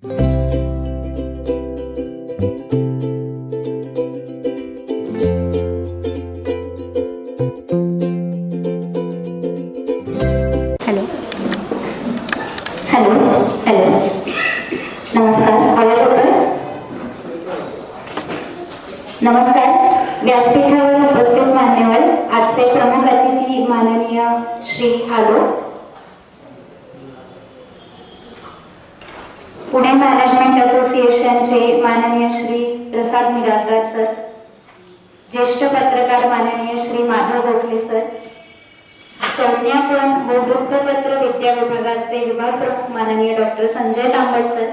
Hello hello hello, नमस्कार. आवाज येतोय? नमस्कार. व्यासपीठावर उपस्थित मान्यवर, आजचे प्रमुख अतिथी माननीय श्री आलो, पुणे मॅनेजमेंट असोसिएशनचे माननीय श्री प्रसाद मिरासदार सर, ज्येष्ठ पत्रकार माननीय श्री माधव गोखले सर, संज्ञापन व वृत्तपत्र विद्या विभागाचे विभाग प्रमुख माननीय डॉक्टर संजय तांबट सर,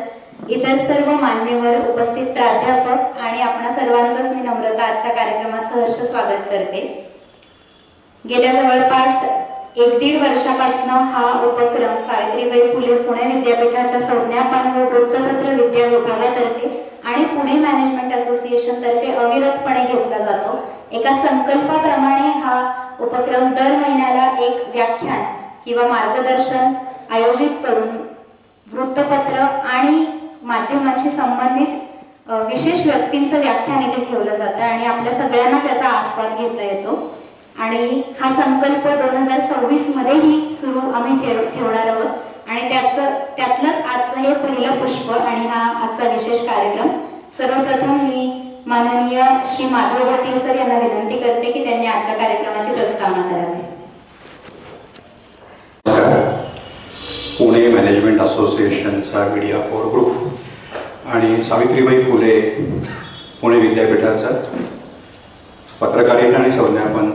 इतर सर्व मान्यवर, उपस्थित प्राध्यापक आणि आपणा सर्वांचंच मी नम्रता आजच्या कार्यक्रमात सहर्ष स्वागत करते. गेल्या जवळपास 1-1.5 वर्षापासून हा उपक्रम सावित्रीबाई फुले पुणे विद्यापीठाच्या संज्ञापन व वृत्तपत्र विद्या विभागातर्फे आणि पुणे मॅनेजमेंट असोसिएशन तर्फे अविरतपणे घेतला जातो. एका संकल्पाप्रमाणे हा उपक्रम दर महिन्याला एक व्याख्यान किंवा मार्गदर्शन आयोजित करून वृत्तपत्र आणि माध्यमांशी संबंधित विशेष व्यक्तींचं व्याख्यान इथे ठेवलं जातं आणि आपल्या सगळ्यांना त्याचा आस्वाद घेता येतो. आणि हा संकल्प 2026 मध्येही सुरू आम्ही ठेवणार आहोत आणि त्यातलंच आजचं हे पहिलं पुष्प आणि हा आजचा विशेष कार्यक्रम. सर्वप्रथम मी माननीय श्री माधव गोखले सर यांना विनंती करते की त्यांनी आजच्या कार्यक्रमाची प्रस्तावना करावी. पुणे मॅनेजमेंट असोसिएशनचा मीडिया कोर ग्रुप आणि सावित्रीबाई फुले पुणे विद्यापीठाचा पत्रकारिता आणि संज्ञापन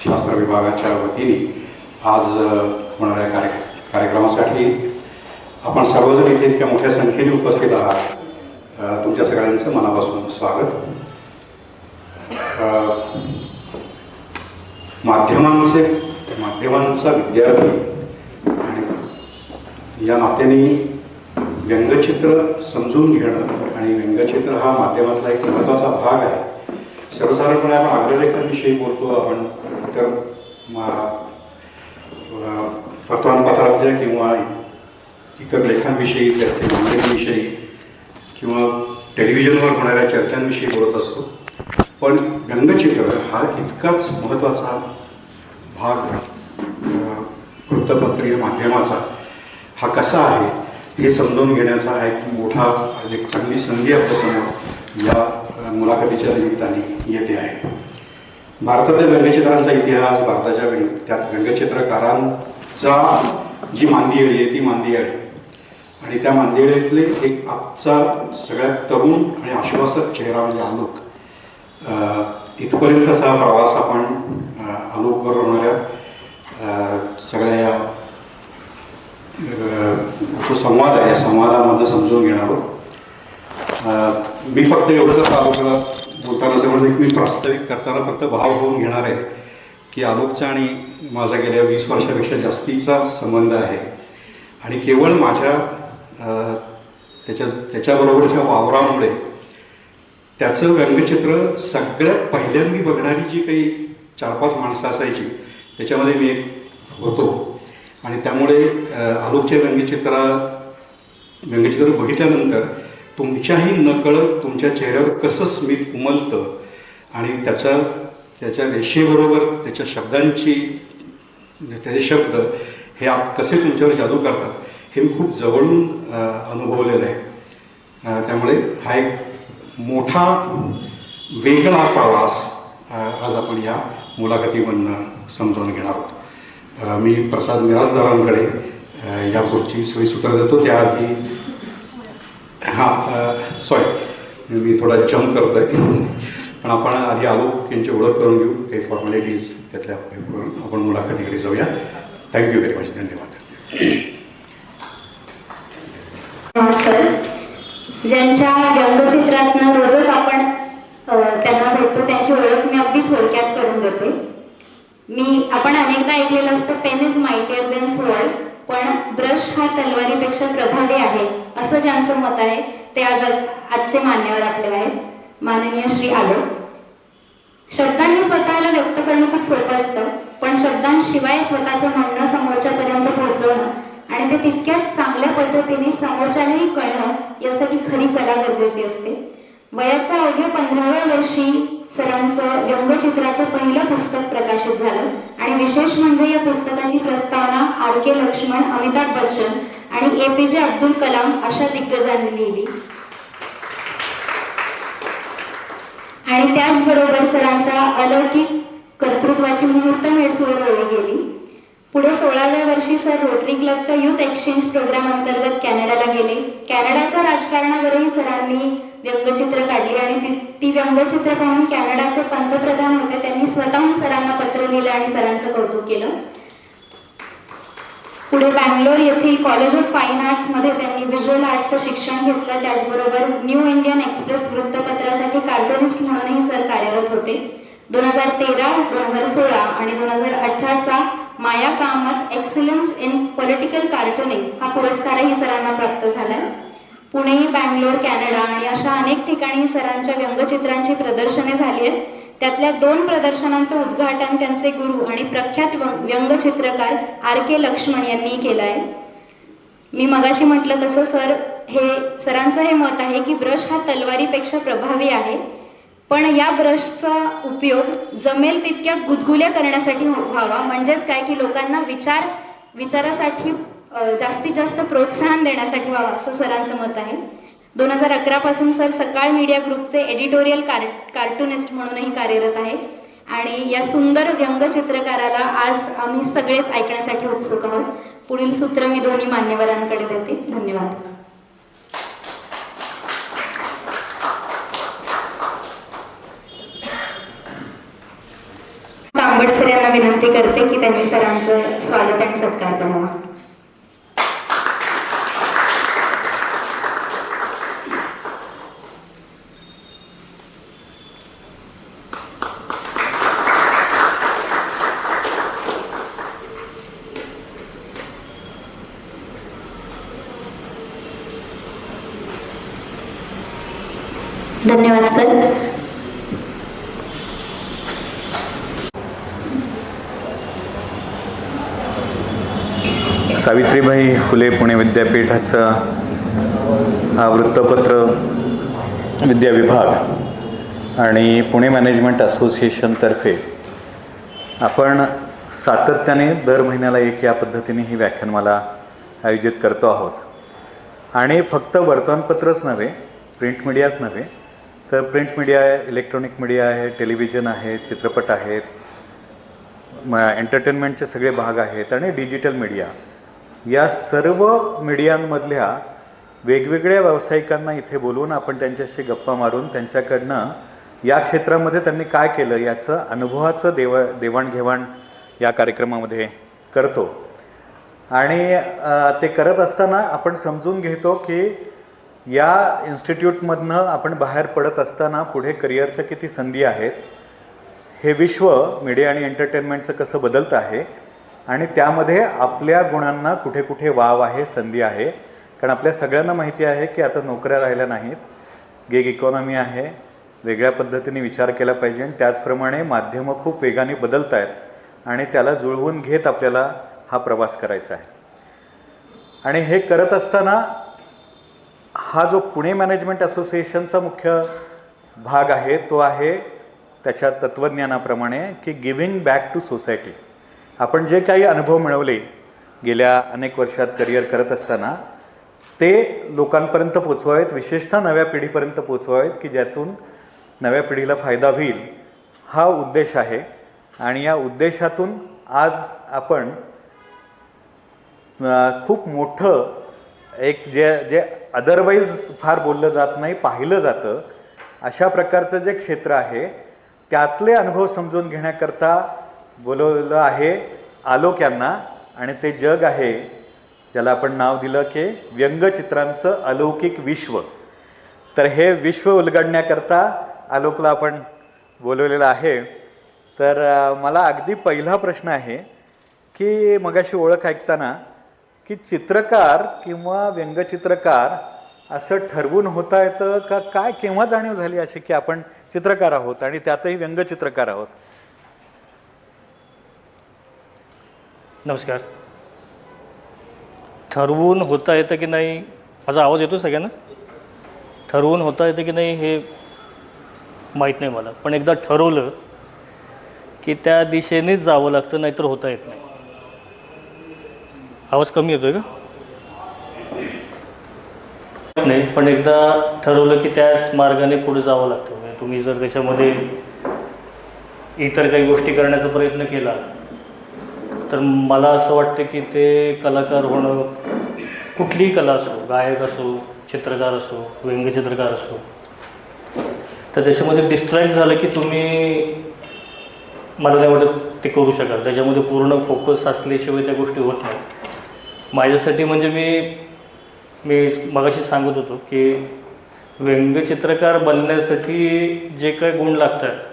शास्त्र विभागाच्या वतीने आज होणाऱ्या कार्यक्रमासाठी आपण सर्वजण इथे इतक्या मोठ्या संख्येने उपस्थित आहात. तुमच्या सगळ्यांचं मनापासून स्वागत. माध्यमांचा विद्यार्थी आणि या नात्याने व्यंगचित्र समजून घेणं आणि व्यंगचित्र हा माध्यमातला एक महत्त्वाचा भाग आहे. सर्वसाधारणपणे आपण अग्रलेखांविषयी बोलतो, आपण इतर वर्तमानपत्रातल्या किंवा इतर लेखांविषयी, त्याचे मांडणीविषयी किंवा टेलिव्हिजनवर होणाऱ्या चर्चांविषयी बोलत असतो. पण व्यंगचित्र हा इतकाच महत्त्वाचा भाग वृत्तपत्रीय माध्यमाचा हा कसा आहे हे समजून घेण्याचा हा एक मोठा एक चांगली संधी आपल्यासमोर या मुलाखतीच्या निमित्ताने येते आहे. भारतातल्या व्यंगचित्रांचा इतिहास, भारताच्या त्यात व्यंगचित्रकारांचा जी मांदियाळी आहे ती मांदियाळी आणि त्या मांदियाळीतले एक आजचा सगळ्यात तरुण आणि आश्वासक चेहरा म्हणजे आलोक. इथपर्यंतचा प्रवास आपण आलोकवर होणाऱ्या सगळ्या जो संवाद आहे या संवादामधनं समजून घेणार आहोत. मी फक्त एवढंच आलोकला बोलताना असं म्हणून मी प्रास्ताविक करताना फक्त भाव होऊन घेणार आहे की आलोकचा आणि माझा गेल्या 20 वर्षापेक्षा जास्तीचा संबंध आहे आणि केवळ माझ्या त्याच्याबरोबरच्या वावरामुळे त्याचं व्यंगचित्र सगळ्यात पहिल्यांदा बघणारी जी काही 4-5 माणसं असायची त्याच्यामध्ये मी एक होतो आणि त्यामुळे आलोकच्या व्यंगचित्र बघितल्यानंतर तुमच्याही नकळत तुमच्या चेहऱ्यावर कसं स्मित उमलतं आणि त्याच्या रेषेबरोबर त्याच्या त्याचे शब्द हे कसे तुमच्यावर जादू करतात हे मी खूप जवळून अनुभवलेलं आहे. त्यामुळे हा एक मोठा वेगळा प्रवास आज आपण या मुलाखतीमधनं समजावून घेणार आहोत. मी प्रसाद मिरासदारांकडे या पुढची सोयी सूत्र देतो. त्याआधी मी थोडा जम्प करतो आहे पण आपण आधी आलोक यांची ओळख करून घेऊ, काही फॉर्मॅलिटीज त्यातल्या करून आपण मुलाखतीकडे जाऊया. Thank you very much. धन्यवाद. सर, ज्यांच्या व्यंगचित्रातनं रोजच आपण त्यांना भेटतो त्यांची ओळख मी अगदी थोडक्यात करून देते. आपण अनेकदा ऐकलेलं असतं pen is mightier than sword, पण ब्रश हा तलवारीपेक्षा प्रभावी आहे असं ज्यांचं मत आहे ते आजचे मान्यवर आपले आहेत. माननीय श्री आलो. शब्दांनी स्वतःला व्यक्त करणं खूप सोपं असतं, पण शब्दांशिवाय स्वतःचं म्हणणं समोरच्यापर्यंत पोहोचवणं आणि ते तितक्याच चांगल्या पद्धतीने समोरच्यालाही कळणं यासाठी खरी कला गरजेची असते. वयाच्या अवघ्या 15व्या वर्षी सरांचं व्यंगचित्राचं पहिलं पुस्तक प्रकाशित झालं आणि विशेष म्हणजे या पुस्तकाची प्रस्तावना R.K. लक्ष्मण, अमिताभ बच्चन आणि APJ अब्दुल कलाम अशा दिग्गजांनी लिहिली. आणि त्याचबरोबर सरांच्या अलौकिक कर्तृत्वाची मुहूर्तमेढ सुरू गेली. पुढे 16व्या वर्षी सर रोटरी क्लबच्या युथ एक्सचेंज प्रोग्राम अंतर्गत कॅनडाला गेले. कॅनडाच्या राजकारणावरही सरांनी व्यंगचित्र काढली आणि ती व्यंगचित्र पाहून कॅनडाचे पंतप्रधान होते, त्यांनी स्वतःहून सरांना पत्र लिहिलं आणि सरांचं कौतुक केलं. पुढे बँगलोर येथील कॉलेज ऑफ फाईन आर्ट्समध्ये त्यांनी व्हिज्युअल आर्ट्सचं शिक्षण घेतलं. त्याचबरोबर न्यू इंडियन एक्सप्रेस वृत्तपत्रासाठी कार्टुनिस्ट म्हणूनही सर कार्यरत होते. 2013, 2016 आणि 2018चा माया कामत एक्सलन्स इन पॉलिटिकल कार्टुनिंग हा पुरस्कारही सरांना प्राप्त झाला. पुणे, बँगलोर, कॅनडा आणि अशा अनेक ठिकाणी सरांच्या व्यंगचित्रांची प्रदर्शने झाली आहेत. त्यातल्या 2 प्रदर्शनांचं उद्घाटन त्यांचे गुरु आणि प्रख्यात व्यंगचित्रकार R.K. लक्ष्मण यांनी केलं आहे. मी मगाशी म्हटलं तसं सरांचं हे मत आहे की ब्रश हा तलवारीपेक्षा प्रभावी आहे, पण या ब्रशचा उपयोग जमेल तितक्या गुदगुल्या करण्यासाठी व्हावा. म्हणजेच काय की लोकांना विचारासाठी जास्तीत जास्त प्रोत्साहन देण्यासाठी व्हावा असं सरांचं मत आहे. 2011 पासून सर सकाळ मीडिया ग्रुपचे एडिटोरियल कार्टुनिस्ट म्हणूनही कार्यरत आहे आणि या सुंदर व्यंगचित्रकाराला आज आम्ही सगळेच ऐकण्यासाठी उत्सुक आहोत. पुढील सूत्र मी दोन्ही मान्यवरांकडे देते. धन्यवाद. तांबट सर यांना विनंती करते की त्यांनी सरांचं स्वागत आणि सत्कार करावा. धन्यवाद सर. सावित्रीबाई फुले पुणे विद्यापीठाचा हा वृत्तपत्र विद्या विभाग आणि पुणे मॅनेजमेंट असोसिएशनतर्फे आपण सातत्याने दर महिन्याला एक या पद्धतीने ही व्याख्यानमाला आयोजित करतो आहोत. आणि फक्त वर्तमानपत्रच नव्हे, प्रिंट मीडियाच नव्हे, तर प्रिंट मीडिया आहे, इलेक्ट्रॉनिक मीडिया आहे, टेलिव्हिजन आहे, चित्रपट आहेत, एंटरटेनमेंटचे सगळे भाग आहेत आणि डिजिटल मीडिया, या सर्व मीडियांमधल्या वेगवेगळ्या व्यावसायिकांना इथे बोलवून आपण त्यांच्याशी गप्पा मारून त्यांच्याकडनं या क्षेत्रामध्ये त्यांनी काय केलं याचं अनुभवाचं देवाणघेवाण या कार्यक्रमामध्ये करतो. आणि ते करत असताना आपण समजून घेतो की या इन्स्टिट्यूटमधनं आपण बाहेर पडत असताना पुढे करिअरच्या किती संधी आहेत, हे विश्व मीडिया आणि एंटरटेनमेंटचं कसं बदलतं आहे आणि त्यामध्ये आपल्या गुणांना कुठे कुठे वाव आहे, संधी आहे. कारण आपल्या सगळ्यांना माहिती आहे की आता नोकऱ्या राहिल्या नाहीत, गिग इकॉनॉमी आहे, वेगळ्या पद्धतीने विचार केला पाहिजे आणि त्याचप्रमाणे माध्यमं खूप वेगाने बदलत आहेत आणि त्याला जुळवून घेत आपल्याला हा प्रवास करायचा आहे. आणि हे करत असताना हा जो पुणे मॅनेजमेंट असोसिएशनचा मुख्य भाग आहे तो आहे त्याच्या तत्त्वज्ञानाप्रमाणे की गिव्हिंग बॅक टू सोसायटी. आपण जे काही अनुभव मिळवले गेल्या अनेक वर्षात करिअर करत असताना ते लोकांपर्यंत पोचवावेत, विशेषतः नव्या पिढीपर्यंत पोचवावेत की ज्यातून नव्या पिढीला फायदा होईल, हा उद्देश आहे. आणि या उद्देशातून आज आपण खूप मोठं एक जे अदरवाईज फार बोललं जात नाही, पाहिलं जातं अशा प्रकारचं जे क्षेत्र आहे त्यातले अनुभव समजून घेण्याकरता बोलवलेलं आहे आलोक यांना. आणि ते जग आहे ज्याला आपण नाव दिलं की व्यंगचित्रांचं अलौकिक विश्व. तर हे विश्व उलगडण्याकरता आलोकला आपण बोलवलेलं आहे. तर मला अगदी पहिला प्रश्न आहे की मगाशी ओळख ऐकताना की चित्रकार किंवा व्यंगचित्रकार असं ठरवून होता येतं का काय, केव्हा जाणीव झाली अशी की आपण चित्रकार आहोत आणि त्यातही व्यंगचित्रकार आहोत? नमस्कार. ठरवून होता येतं की नाही, माझा आवाज येतो सगळ्यांना? ठरवून होता येतं की नाही हे माहीत नाही मला, पण एकदा ठरवलं की त्या दिशेनेच जावं लागतं, नाहीतर होता येत नाही. आवाज कमी येतोय का? नाही, पण एकदा ठरवलं की त्याच मार्गाने पुढे जावं लागतं. म्हणजे तुम्ही जर त्याच्यामध्ये इतर काही गोष्टी करण्याचा प्रयत्न केला तर मला असं वाटतं की ते कलाकार होणं, कुठलीही कला असो, गायक असो, चित्रकार असो, व्यंगचित्रकार असो, तर त्याच्यामध्ये डिस्ट्रॅक्ट झालं की तुम्ही, मला नाही वाटत ते करू शकाल. त्याच्यामध्ये पूर्ण फोकस असल्याशिवाय त्या गोष्टी होत नाही. माझ्यासाठी म्हणजे मी मगाशी सांगत होतो की व्यंगचित्रकार बनण्यासाठी जे काही गुण लागतात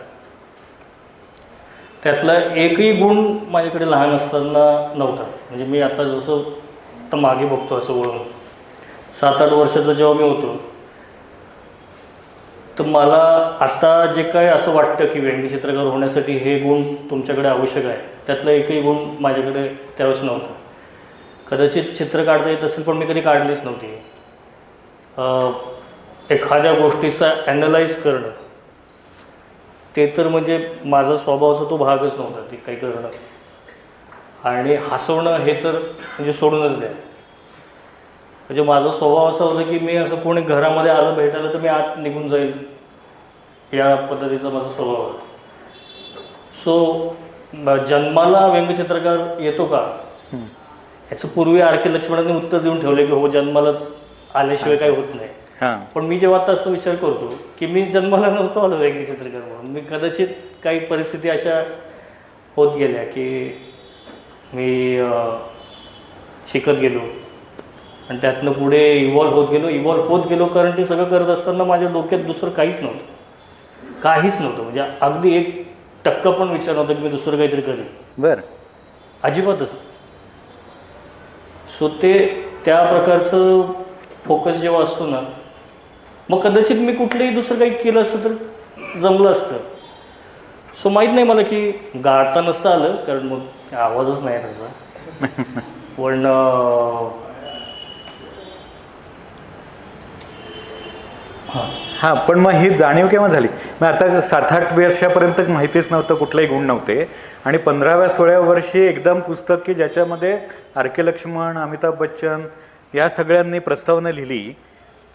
त्यातला एकही गुण माझ्याकडे लहान असताना नव्हता. म्हणजे मी आता जसं तर मागे बघतो असं वळून 7-8 वर्षाचा जेव्हा मी होतो, तर मला आता जे काय असं वाटतं की व्यंगचित्रकार होण्यासाठी हे गुण तुमच्याकडे आवश्यक आहे, त्यातला एकही गुण माझ्याकडे त्यावेळेस नव्हता. कदाचित चित्र काढता येत असेल, पण मी कधी काढलीच नव्हती. एखाद्या गोष्टीचा ॲनलाईज करणं, ते तर म्हणजे माझा स्वभावाचा तो भागच नव्हता, ते काही करणं. आणि हसवणं हे तर म्हणजे सोडूनच द्या. म्हणजे माझा स्वभाव असा होता की मी असं कोणी घरामध्ये आलं भेटायला तर मी आत निघून जाईल, या पद्धतीचा माझा स्वभाव होता. सो जन्माला व्यंगचित्रकार येतो का ह्याचं पूर्वी आर.के. लक्ष्मणांनी उत्तर देऊन ठेवलं की हो, जन्मालाच आल्याशिवाय काही होत नाही. पण मी जेव्हा आता असं विचार करतो की मी जन्माला नव्हतो आलो व्यंगचित्रकार म्हणून, मी कदाचित काही परिस्थिती अशा होत गेल्या की मी शिकत गेलो आणि त्यातनं पुढे इव्हॉल्व होत गेलो कारण ते सगळं करत असताना माझ्या डोक्यात दुसरं काहीच नव्हतं. म्हणजे अगदी 1% पण विचार नव्हता की मी दुसरं काहीतरी करेन. बरं. अजिबातच. सो ते त्या प्रकारचं फोकस जेव्हा असतो ना, मग कदाचित मी कुठलंही दुसरं काही केलं असतं तर जमलं असतं. सो माहीत नाही मला की गाता नसतं आलं, कारण मग आवाजच नाही त्याचा. पण हां, पण मग ही जाणीव केव्हा झाली? मग आता 7-8 वर्षापर्यंत माहितीच नव्हतं, कुठलाही गुण नव्हते, आणि 15व्या-16व्या वर्षी एकदम पुस्तक की ज्याच्यामध्ये आर.के. लक्ष्मण, अमिताभ बच्चन या सगळ्यांनी प्रस्तावना लिहिली,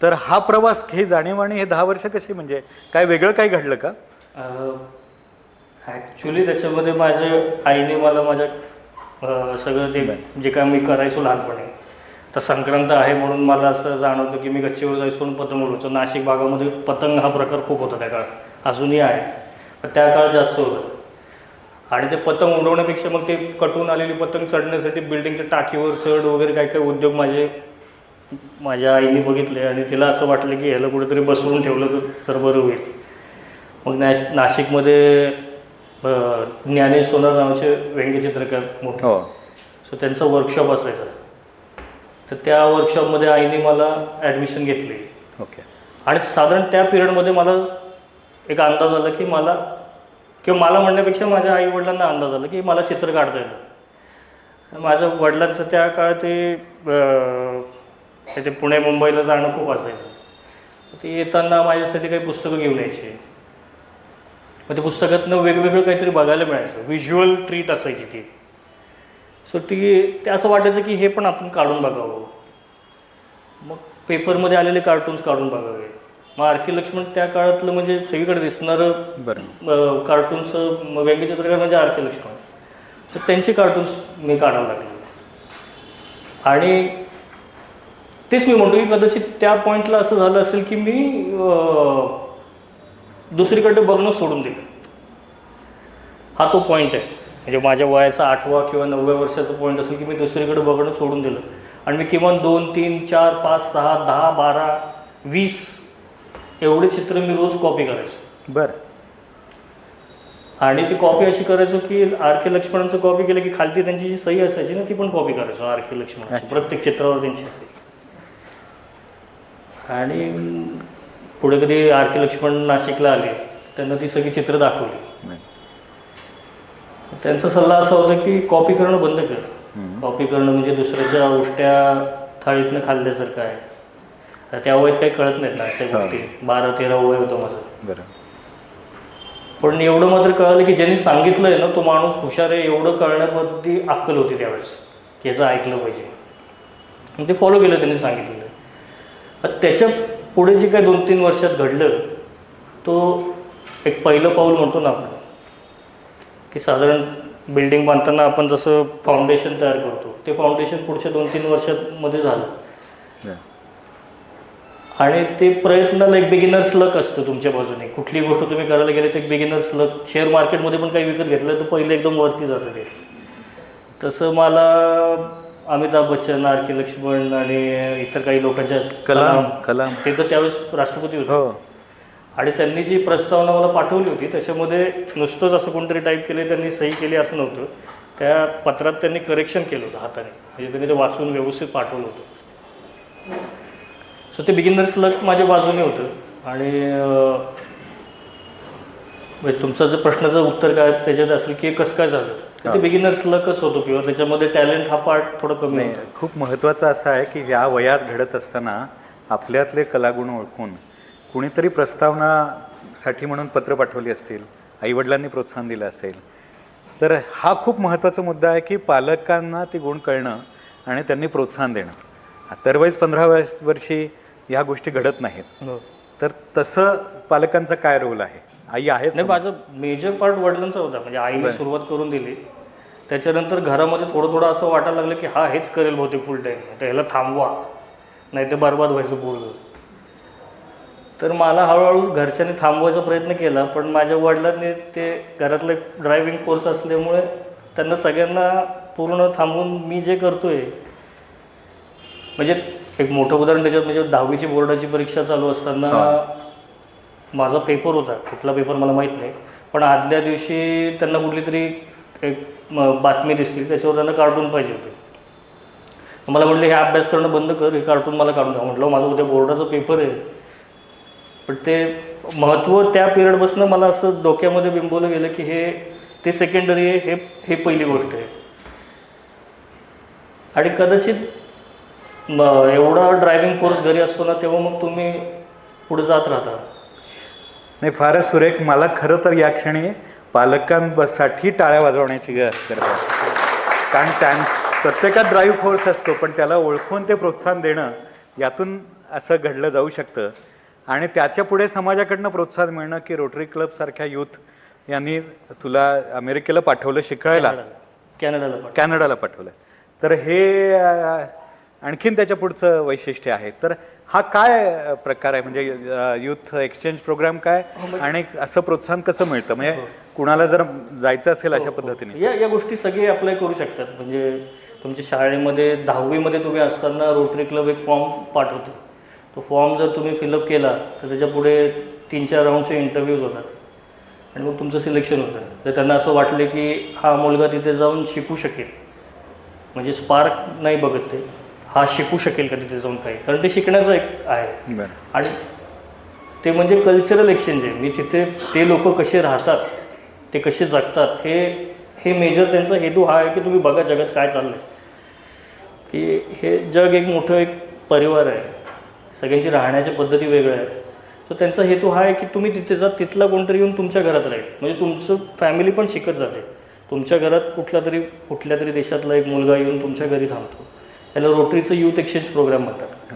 तर हा प्रवास, ही जाणीव आणि हे 10 वर्ष कशी, म्हणजे काय वेगळं काय घडलं का? ॲक्च्युली त्याच्यामध्ये माझ्या आईने मला माझ्या सगळं ते जे काय मी करायचो लहानपणी, तर संक्रांत आहे म्हणून मला असं जाणवतं की मी गच्चीवर जायचो आणि पतंग उडवायचो. नाशिक भागामध्ये पतंग हा प्रकार खूप होता त्या काळात, अजूनही आहे, पण त्या काळात जास्त होतं. आणि ते पतंग उडवण्यापेक्षा मग ते कटून आलेली पतंग चढण्यासाठी बिल्डिंगच्या टाकीवर चढ वगैरे काय काय उद्योग माझ्या आईने बघितले आणि तिला असं वाटलं की ह्याला कुठेतरी बसवून ठेवलं तर बरं होईल. मग नाशिकमध्ये ज्ञानेश सोनार नावाचे व्यंगचित्रकार मोठे, सो त्यांचा वर्कशॉप असायचा. तर त्या वर्कशॉपमध्ये आईने मला ॲडमिशन घेतली. ओके. आणि साधारण त्या पिरियडमध्ये मला एक अंदाज आला की मला म्हणण्यापेक्षा माझ्या आईवडिलांना अंदाज आला की मला चित्र काढता येतं. माझ्या वडिलांचं त्या काळात ते पुणे मुंबईला जाणं खूप असायचं. ते येताना माझ्यासाठी काही पुस्तकं घेऊन यायचे. मग त्या पुस्तकातनं वेगवेगळं काहीतरी बघायला मिळायचं, व्हिज्युअल ट्रीट असायची ती. सो ते असं वाटायचं की हे पण आपण काढून बघावं. मग पेपरमध्ये आलेले कार्टून्स काढून बघावे. मग आर.के. लक्ष्मण त्या काळातलं म्हणजे सगळीकडे दिसणारं कार्टून्सचं व्यंगचित्रकार म्हणजे आर.के. लक्ष्मण. सो त्यांचे कार्टून्स मी काढायला लागले. आणि तेच मी म्हणतो की कदाचित त्या पॉईंटला असं झालं असेल की मी दुसरीकडे बघणं सोडून दिलं. हा तो पॉईंट आहे. म्हणजे माझ्या वयाचा 8व्या किंवा 9व्या वर्षाचा पॉईंट असेल की मी दुसरीकडे बघणं सोडून दिलं. आणि मी किमान 2, 3, 4, 5, 6, 10, 12, 20 एवढे चित्र मी रोज कॉपी करायचो. बरं. आणि ती कॉपी अशी करायचो की आर.के. लक्ष्मणांचं कॉपी केलं की खालती त्यांची जी सही असायची ना, ती पण कॉपी करायचो आर.के. लक्ष्मण, प्रत्येक चित्रावर त्यांची सही. आणि पुढे कधी आर.के. लक्ष्मण नाशिकला आले, त्यांना ती सगळी चित्र दाखवली. त्यांचा सल्ला असा होता की कॉपी करणं बंद कर, कॉपी करणं म्हणजे दुसऱ्याच्या उष्ट्या थाळीतनं खाल्ल्यासारखं आहे. तर त्या वयात काही कळत नाहीत ना अशा गोष्टी. 12-13 वय होतं माझं. बरं. पण एवढं मात्र कळालं की ज्यांनी सांगितलं आहे ना तो माणूस हुशार आहे, एवढं कळण्यामध्ये अक्कल होती त्यावेळेस की याचं ऐकलं पाहिजे. आणि ते फॉलो केलं त्यांनी सांगितलेलं. पण त्याच्या पुढे जे काही 2-3 वर्षात घडलं तो एक पहिलं पाऊल म्हणतो ना आपण, की साधारण बिल्डिंग बांधताना आपण जसं फाउंडेशन तयार करतो ते फाउंडेशन पुढच्या 2-3 वर्षांमध्ये झालं. आणि ते प्रयत्नाला एक बिगिनर्स लक असतं तुमच्या बाजूने. कुठली गोष्ट तुम्ही करायला गेले तर एक बिगिनर्स लक. शेअर मार्केटमध्ये पण काही विकत घेतलं तर पहिलं एकदम वरती जातं ते. तसं मला अमिताभ बच्चन, आर के लक्ष्मण आणि इतर काही लोकांच्या कलाम ते तर त्यावेळेस राष्ट्रपती होते. आणि त्यांनी जी प्रस्तावना मला पाठवली होती त्याच्यामध्ये नुसतंच असं कोणतरी टाईप केले, त्यांनी सही केली असं नव्हतं. त्या पत्रात त्यांनी करेक्शन केलं होतं हाताने, म्हणजे त्यांनी ते वाचून व्यवस्थित पाठवलं होतं. सो ते बिगिनर्स लक माझ्या बाजूने होतं. आणि तुमचं जर प्रश्नाचं उत्तर काय त्याच्यात असेल की कसं काय झालं, तर ते बिगिनर्स लकच होतं किंवा त्याच्यामध्ये टॅलेंट हा पार्ट थोडं कमी नाही. खूप महत्त्वाचं असं आहे की या वयात घडत असताना आपल्यातले कलागुण ओळखून कुणीतरी प्रस्तावनासाठी म्हणून पत्र पाठवली असतील, आईवडिलांनी प्रोत्साहन दिलं असेल, तर हा खूप महत्त्वाचा मुद्दा आहे की पालकांना ते गुण कळणं आणि त्यांनी प्रोत्साहन देणं. अदरवाईज 15 वर्षी ह्या गोष्टी घडत नाहीत. तर तसं पालकांचा काय रोल आहे? आई आहे नाही, माझं मेजर पार्ट वडिलांचा होता. म्हणजे आईने सुरुवात करून दिली, त्याच्यानंतर घरामध्ये थोडं थोडं असं वाटायला लागलं की हा हेच करेल बहुतेक फुल टाईम, तर ह्याला थांबवा नाही तर बरबाद व्हायचं पोरगं. तर मला हळूहळू घरच्यांनी थांबवायचा प्रयत्न केला, पण माझ्या वडिलांनी ते घरातलं ड्रायव्हिंग फोर्स असल्यामुळे त्यांना सगळ्यांना पूर्ण थांबवून मी जे करतोय. म्हणजे एक मोठं उदाहरण त्याच्यात, म्हणजे 10वीची बोर्डाची परीक्षा चालू असताना माझा पेपर होता, कुठला पेपर मला माहीत नाही, पण आदल्या दिवशी त्यांना कुठली तरी एक बातमी दिसली, त्याच्यावर त्यांना कार्टून पाहिजे होते. मला म्हटलं हे अभ्यास करणं बंद कर, हे कार्टून मला काढून द्या. म्हटलं माझं उद्या बोर्डाचा पेपर आहे. पण ते महत्त्व त्या पिरियडपासून मला असं डोक्यामध्ये बिंबवलं गेलं की हे ते सेकंडरी आहे, हे पहिली गोष्ट आहे. आणि कदाचित एवढा ड्रायव्हिंग फोर्स घरी असतो ना तेव्हा मग तुम्ही पुढे जात राहता. नाही, फारच सुरेख. मला खरं तर या क्षणी पालकांसाठी टाळ्या वाजवण्याची गरज आहे. कारण प्रत्येकात ड्राईव्ह फोर्स असतो, पण त्याला ओळखून ते प्रोत्साहन देणं, यातून असं घडलं जाऊ शकतं. आणि त्याच्या पुढे समाजाकडनं प्रोत्साहन मिळणं की रोटरी क्लबसारख्या यूथ यांनी तुला अमेरिकेला पाठवलं शिकायला, कॅनडाला पाठवलं, तर हे आणखीन त्याच्या पुढचं वैशिष्ट्य आहे. तर हा काय प्रकार आहे? म्हणजे यूथ एक्सचेंज प्रोग्राम काय आणि असं प्रोत्साहन कसं मिळतं? म्हणजे कुणाला जर जायचं असेल अशा पद्धतीने या गोष्टी सगळे अप्लाय करू शकतात. म्हणजे तुमच्या शाळेमध्ये 10वीमध्ये तुम्ही असताना रोटरी क्लब एक फॉर्म पाठवतो. तो फॉर्म जर तुम्ही फिलअप केला तर त्याच्या पुढे 3-4 राऊंडचे इंटरव्ह्यूज होतात आणि मग तुमचं सिलेक्शन होतं. तर त्यांना असं वाटलं की हा मुलगा तिथे जाऊन शिकू शकेल, म्हणजे स्पार्क नाही बघत ते, हा शिकू शकेल का तिथे जाऊन काही, कारण ते शिकण्याचं एक आहे. आणि ते म्हणजे कल्चरल एक्सचेंज आहे. मी तिथे ते लोक कसे राहतात, ते कसे जगतात, हे मेजर त्यांचा हेतू हा आहे की तुम्ही बघा जगात काय चाललं आहे, की हे जग एक मोठं एक परिवार आहे, सगळ्यांची राहण्याच्या पद्धती वेगळ्या आहेत. तर त्यांचा हेतू हा आहे की तुम्ही तिथे जा, तिथला कोणतरी येऊन तुमच्या घरात राहील, म्हणजे तुमचं फॅमिली पण शिकत जाते. तुमच्या घरात कुठल्या तरी देशातला एक मुलगा येऊन तुमच्या घरी थांबतो. त्याला रोटरीचं यूथ एक्सचेंज प्रोग्राम म्हणतात.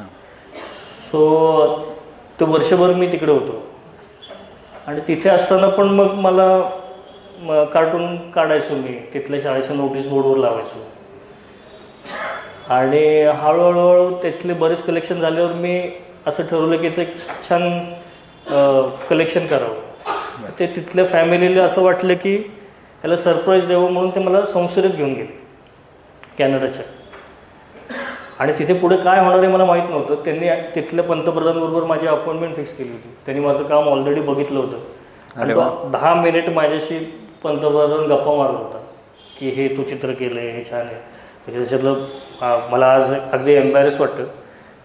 सो तो वर्षभर मी तिकडे होतो. आणि तिथे असताना पण मग मला कार्टून काढायचो मी, तिथल्या शाळेच्या नोटीस बोर्डवर लावायचो. आणि हळूहळू त्यातले बरेच कलेक्शन झाल्यावर मी असं ठरवलं की याचं एक छान कलेक्शन करावं. ते तिथल्या फॅमिलीला असं वाटलं की याला सरप्राईज द्यावं, म्हणून ते मला संसदेत घेऊन गेले कॅनडाच्या. आणि तिथे पुढे काय होणार आहे मला माहीत नव्हतं. त्यांनी तिथल्या पंतप्रधानबरोबर माझी अपॉइंटमेंट फिक्स केली होती. त्यांनी माझं काम ऑलरेडी बघितलं होतं आणि 10 मिनिट माझ्याशी पंतप्रधान गप्पा मारत होता की हे तू चित्र केलं आहे, हे छान आहे. म्हणजे त्याच्यातलं मला आज अगदी एम्बॅरेस वाटतं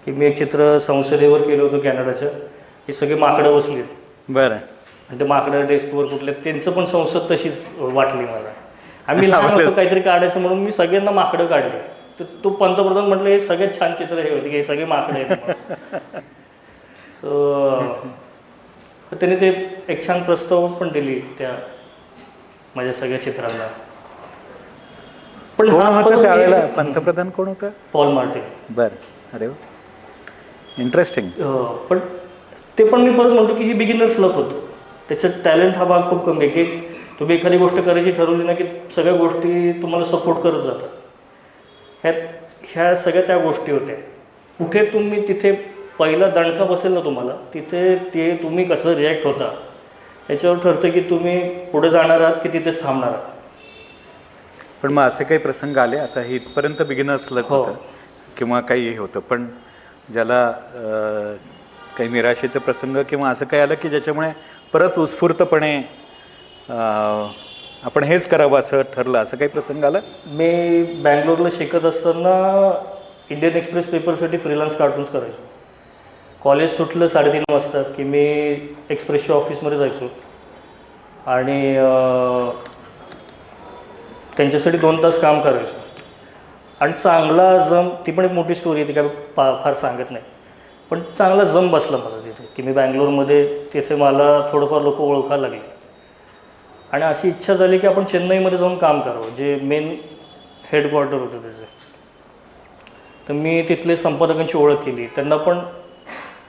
की मी एक चित्र संसदेवर केलं होतं कॅनडाच्या. हे सगळे माकडं बसलीत. बरं. आणि ते माकडं डेस्कवर कुठले, त्यांचं पण संसद तशीच वाटली मला. आम्ही लहान आवडलं. होतो काहीतरी काढायचं म्हणून मी सगळ्यांना माकडं काढले. तर तो पंतप्रधान म्हटलं हे सगळ्यात छान चित्र हे होते की हे सगळे माकडे आहेत. सो त्याने ते एक छान प्रस्ताव पण दिली त्या माझ्या सगळ्या चित्रांना. पण कोण हा होतं परत त्यावेळेला मी- पंतप्रधान कोण होतं? Paul Martin. बरं, अरे इंटरेस्टिंग. पण ते पण मी परत म्हणतो की ही बिगिनर्स लक होतं. त्याचं टॅलेंट हा भाग खूप कमी आहे की तुम्ही एखादी गोष्ट करायची ठरवली ना की सगळ्या गोष्टी तुम्हाला सपोर्ट करत जातात. ह्या सगळ्या त्या गोष्टी होत्या. कुठे तुम्ही तिथे पहिला दणका बसेल ना तुम्हाला, तिथे ते तुम्ही कसं रिॲक्ट होता याच्यावर ठरतं की तुम्ही पुढे जाणार आहात की तिथेच थांबणार आहात. पण मग असे काही प्रसंग आले, आता हे इथपर्यंत बिगिनर्स लक हो. होतं किंवा काही हे होतं, पण ज्याला काही निराशेचं प्रसंग किंवा असं काही आलं की ज्याच्यामुळे परत उत्स्फूर्तपणे आपण हेच करावं असं ठरलं, असं काही प्रसंग आला? मी बँगलोरला शिकत असताना इंडियन एक्सप्रेस पेपरसाठी फ्रीलान्स कार्टून्स करायचो. कॉलेज सुटलं 3:30 वाजता की मी एक्सप्रेसच्या ऑफिसमध्ये जायचो आणि त्यांच्यासाठी 2 तास काम करायचो. आणि चांगला ती पण एक मोठी स्टोरी आहे, ती काय फार सांगत नाही, पण चांगला जम बसला माझा तिथे की मी बँगलोरमध्ये तिथे मला थोडंफार लोक ओळखायला लागले. आणि अशी इच्छा झाली की आपण चेन्नईमध्ये जाऊन काम करावं, जे मेन हेडक्वार्टर होतं त्याचं. तर मी तिथले संपादकांची ओळख केली. त्यांना पण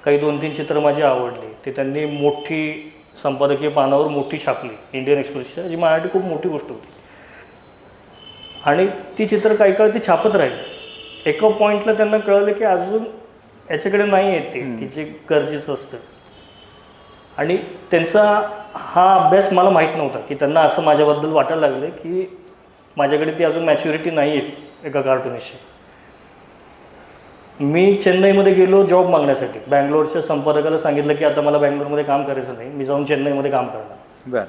काही 2-3 चित्र माझी आवडली. ते त्यांनी मोठी संपादकीय पानावर मोठी छापली इंडियन एक्सप्रेसच्या, जी माझ्यासाठी खूप मोठी गोष्ट होती. आणि ती चित्र काही काळ ती छापत राहिली. एका पॉईंटला त्यांना कळलं की अजून याच्याकडे नाही आहे ते की जे गरजेचं असतं. आणि त्यांचा हा अभ्यास मला माहीत नव्हता की त्यांना असं माझ्याबद्दल वाटायला लागलं की माझ्याकडे ती अजून मॅच्युरिटी नाही आहे एका कार्टुनिस्टची. मी चेन्नईमध्ये गेलो जॉब मागण्यासाठी. बँगलोरच्या संपादकाला सांगितलं की आता मला बँगलोरमध्ये काम करायचं नाही, मी जाऊन चेन्नईमध्ये काम करणार. बरं.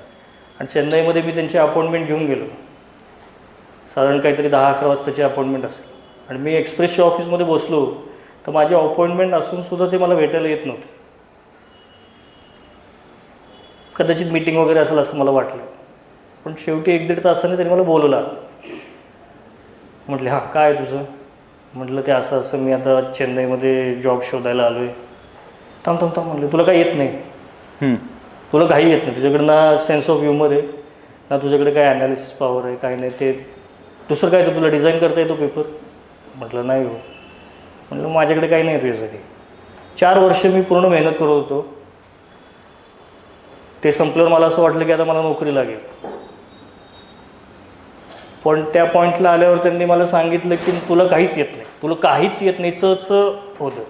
आणि चेन्नईमध्ये मी त्यांची अपॉइंटमेंट घेऊन गेलो. साधारण काहीतरी 10-11 वाजताची अपॉइंटमेंट असेल. आणि मी एक्सप्रेसच्या ऑफिसमध्ये बसलो तर माझी अपॉइंटमेंट असूनसुद्धा ते मला भेटायला येत नव्हते. कदाचित मीटिंग वगैरे असेल असं मला वाटलं. पण शेवटी 1-1.5 तासाने त्यांनी मला बोलवलं. म्हटले हां काय आहे तुझं? म्हटलं ते असं असं मी आता चेन्नईमध्ये जॉब शोधायला आलो आहे. थांब म्हटलं तुला काही येत नाही, तुला काही येत नाही, तुझ्याकडे ना सेन्स ऑफ ह्युमर आहे ना तुझ्याकडे काय ॲनालिसिस पॉवर आहे, काही नाही. ते दुसरं काय तर तुला डिझाईन करता येतो पेपर? म्हटलं नाही हो. म्हटलं माझ्याकडे काही नाही तुझ्यासाठी. 4 वर्ष मी पूर्ण मेहनत करत होतो. ते संपल्यावर मला असं वाटलं की आता मला नोकरी लागेल. पण त्या पॉईंटला आल्यावर त्यांनी मला सांगितलं की तुला काहीच येत नाही, तुला काहीच येत नाही होतं.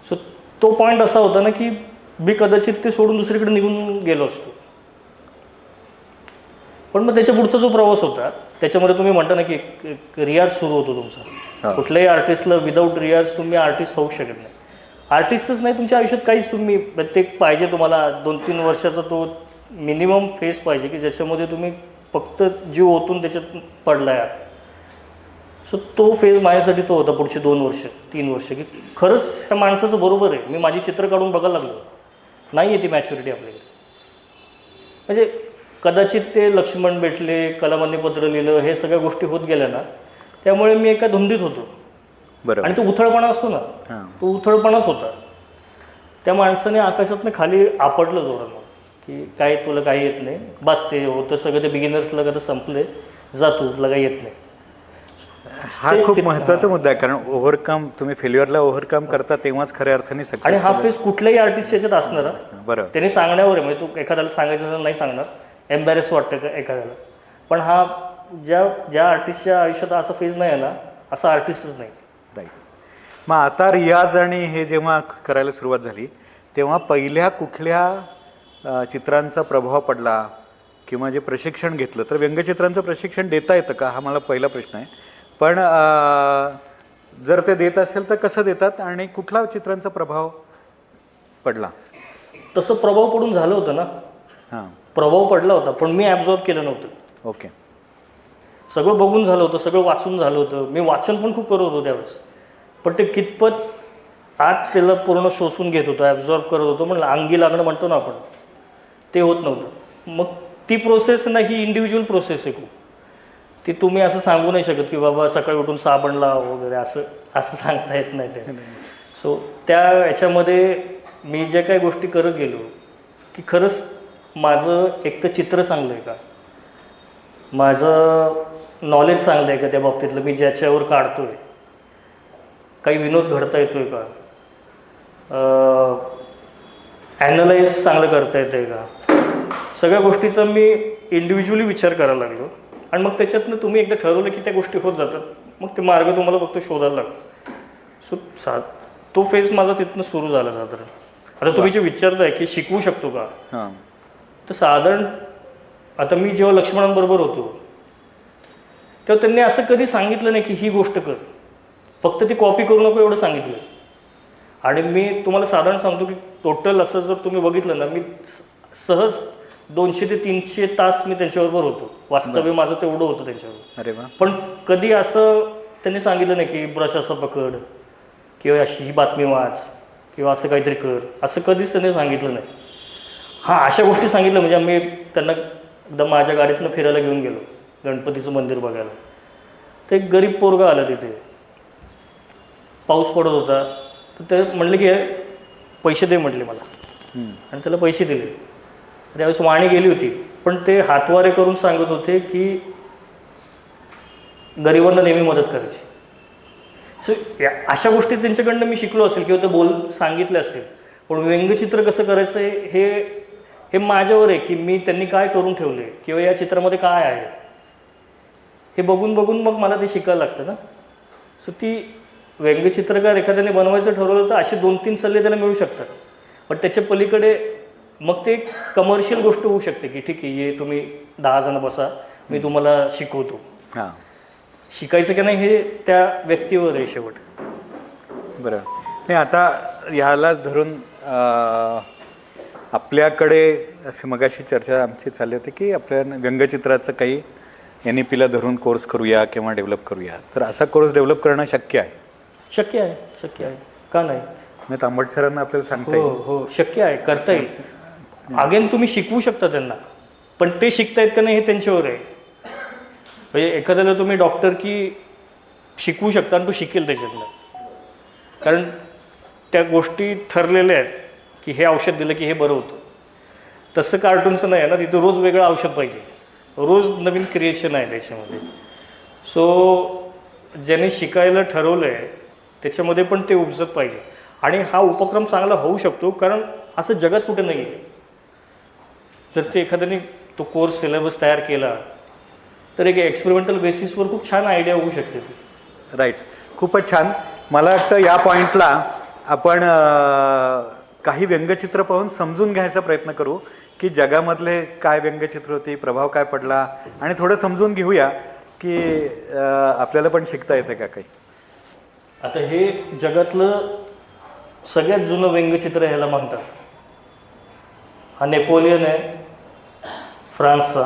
सो तो पॉईंट असा होता ना की मी कदाचित ते सोडून दुसरीकडे निघून गेलो असतो. पण मग त्याच्या पुढचा जो प्रवास होता त्याच्यामध्ये तुम्ही म्हणता ना की एक रियाज सुरू होतो तुमचा. कुठल्याही आर्टिस्टला विदाऊट रियाज तुम्ही आर्टिस्ट होऊ शकत नाही. आर्टिस्टच नाही, तुमच्या आयुष्यात काहीच तुम्ही प्रत्येक पाहिजे तुम्हाला 2-3 वर्षाचा तो मिनिमम फेज पाहिजे की ज्याच्यामध्ये तुम्ही फक्त जीव ओतून त्याच्यात पडला आहात. सो तो फेज माझ्यासाठी तो होता पुढचे 2 वर्ष 3 वर्ष की खरंच ह्या माणसाचं बरोबर आहे. मी माझी चित्र काढून बघायला लागलो, नाही आहे ती मॅच्युरिटी आपल्याकडे. म्हणजे कदाचित ते लक्ष्मण भेटले, कलामांनी पत्र लिहिलं, हे सगळ्या गोष्टी होत गेल्या ना, त्यामुळे मी एका धुंदीत होतो. बरोबर. आणि तो उथळपणा असतो ना, तो उथळपणाच होता. त्या माणसाने आकाशातनं खाली आपडलं जोरानं की काय तुला काही येत नाही, बस ते होतं सगळं, ते बिगिनर्सला का तर संपले, जा तू, तुला काही येत नाही. हा खूप महत्त्वाचा मुद्दा आहे, कारण तुम्ही फेल्युअरला ओव्हरकम करता तेव्हाच खऱ्या अर्थाने आणि सक्सेस. हा फेस कुठल्याही आर्टिस्ट याच्यात असणार. बरोबर. त्यांनी सांगण्यावर आहे, म्हणजे तू एखाद्याला सांगायचं नाही सांगणार, एम्बॅरेस वाटतं का एखाद्याला. पण हा ज्या आर्टिस्टच्या आयुष्यात असा फेज नाही आहे ना, असा आर्टिस्टच नाही. राईट. मग आता रियाज आणि हे जेव्हा करायला सुरुवात झाली तेव्हा पहिल्या कुठल्या चित्रांचा प्रभाव पडला किंवा जे प्रशिक्षण घेतलं, तर व्यंगचित्रांचं प्रशिक्षण देता येतं का, हा मला पहिला प्रश्न आहे. पण जर ते देत असेल तर कसं देतात आणि कुठला चित्रांचा प्रभाव पडला? तसं प्रभाव पडून झालं होतं ना. हां. प्रभाव पडला होता, पण मी ॲब्झॉर्ब केलं नव्हतं. ओके. सगळं बघून झालं होतं, सगळं वाचून झालं होतं, मी वाचन पण खूप करत होतो त्यावेळेस. पण ते कितपत आत त्याला पूर्ण शोषून घेत होतो, ॲब्झॉर्ब करत होतो, म्हणलं अंगी लागणं म्हणतो ना आपण, ते होत नव्हतं. मग ती प्रोसेस ना ही इंडिव्हिज्युअल प्रोसेस आहे खूप. ती तुम्ही असं सांगू नाही शकत की बाबा सकाळी उठून साबण लाव वगैरे असं सांगता येत नाही ते. सो त्या याच्यामध्ये मी ज्या काही गोष्टी करत गेलो की खरंच माझं एक तर चित्र चांगलं आहे का, माझं नॉलेज चांगलं आहे का त्या बाबतीतलं, मी ज्याच्यावर काढतो आहे काही विनोद घडता येतो आहे का, ॲनलाइज चांगलं करता येतं आहे का, सगळ्या गोष्टीचा मी इंडिव्हिज्युअली विचार करायला लागलो. आणि मग त्याच्यातनं तुम्ही एकदा ठरवलं की त्या गोष्टी होत जातात, मग ते मार्ग तुम्हाला फक्त शोधायला लागतो. सो तो फेज माझा तिथनं सुरू झाला साधारण. आता तुम्ही जे विचारताय की शिकवू शकतो का, हां तर साधारण आता मी जेव्हा लक्ष्मणांबरोबर होतो तेव्हा त्यांनी असं कधी सांगितलं नाही की ही गोष्ट कर, फक्त ती कॉपी करू नको एवढं सांगितलं. आणि मी तुम्हाला साधारण सांगतो की टोटल असं जर तुम्ही बघितलं ना, मी सहज 200 ते 300 तास मी त्यांच्याबरोबर होतो. वास्तव्य माझं तेवढं होतं त्यांच्यावर. अरे वा. पण कधी असं त्यांनी सांगितलं नाही की ब्रश असं पकड किंवा अशी ही बातमी वाच किंवा असं काहीतरी कर, असं कधीच त्यांनी सांगितलं नाही. हां, अशा गोष्टी सांगितलं म्हणजे आम्ही त्यांना एकदा माझ्या गाडीतनं फिरायला घेऊन गेलो गणपतीचं मंदिर बघायला. तर एक गरीब पोरगा आला तिथे, पाऊस पडत होता, तर ते म्हटले की पैसे दे म्हटले मला, आणि त्याला पैसे दिले. त्यावेळेस वाणी गेली होती, पण ते हातवारे करून सांगत होते की गरिबांना नेहमी मदत करायची. सो अशा गोष्टी त्यांच्याकडनं मी शिकलो असेल किंवा ते सांगितले असतील. पण व्यंगचित्र कसं करायचं हे माझ्यावर आहे की मी त्यांनी काय करून ठेवले किंवा या चित्रामध्ये काय आहे हे बघून बघून मग मला ते शिकायला लागतं ना. सो ती व्यंगचित्रकार एखाद्याने बनवायचं ठरवलं तर असे 2-3 सल्ले त्याला मिळू शकतात. पण त्याच्या पलीकडे मग ते कमर्शियल गोष्ट होऊ शकते की ठीक आहे, ये तुम्ही 10 जण बसा, मी तुम्हाला शिकवतो. हां शिकायचं की नाही हे त्या व्यक्तीवर आहे शेवट. बरं. नाही, आता ह्याला धरून आपल्याकडे असे मगाशी चर्चा आमची चालली होती की आपल्या व्यंगचित्राचं काही NEPला धरून कोर्स करूया किंवा डेव्हलप करूया. तर असा कोर्स डेव्हलप करणं शक्य आहे? शक्य आहे, का नाही. मी तांबट सरांना आपल्याला सांगता हो येईल. हो, शक्य आहे, करता येईल. अगेन तुम्ही शिकवू शकता त्यांना, पण ते शिकतायत का नाही हे त्यांच्यावर आहे. म्हणजे एखाद्याला तुम्ही डॉक्टर की शिकवू शकता आणि तो शिकेल त्याच्यातलं, कारण त्या गोष्टी ठरलेल्या आहेत की हे औषध दिलं की हे बरं होतं. तसं कार्टूनचं नाही आहे ना, तिथं रोज वेगळं औषध पाहिजे, रोज नवीन क्रिएशन आहे त्याच्यामध्ये. सो ज्याने शिकायला ठरवलं आहे त्याच्यामध्ये पण ते उपजत पाहिजे. आणि हा उपक्रम चांगला होऊ शकतो कारण असं जगात कुठे नाही आहे. जर ते एखाद्याने तो कोर्स सिलेबस तयार केला तर एक एक्सपेरिमेंटल बेसिसवर खूप छान आयडिया होऊ शकते ती. राईट, खूपच छान. मला वाटतं या पॉईंटला आपण काही व्यंगचित्र पाहून समजून घ्यायचा प्रयत्न करू की जगामधले काय व्यंगचित्र होती, प्रभाव काय पडला, आणि थोडं समजून घेऊया की आपल्याला पण शिकता येतं का काही. आता हे जगातलं सगळ्यात जुनं व्यंगचित्र ह्याला म्हणतात. हा नेपोलियन आहे फ्रान्सचा,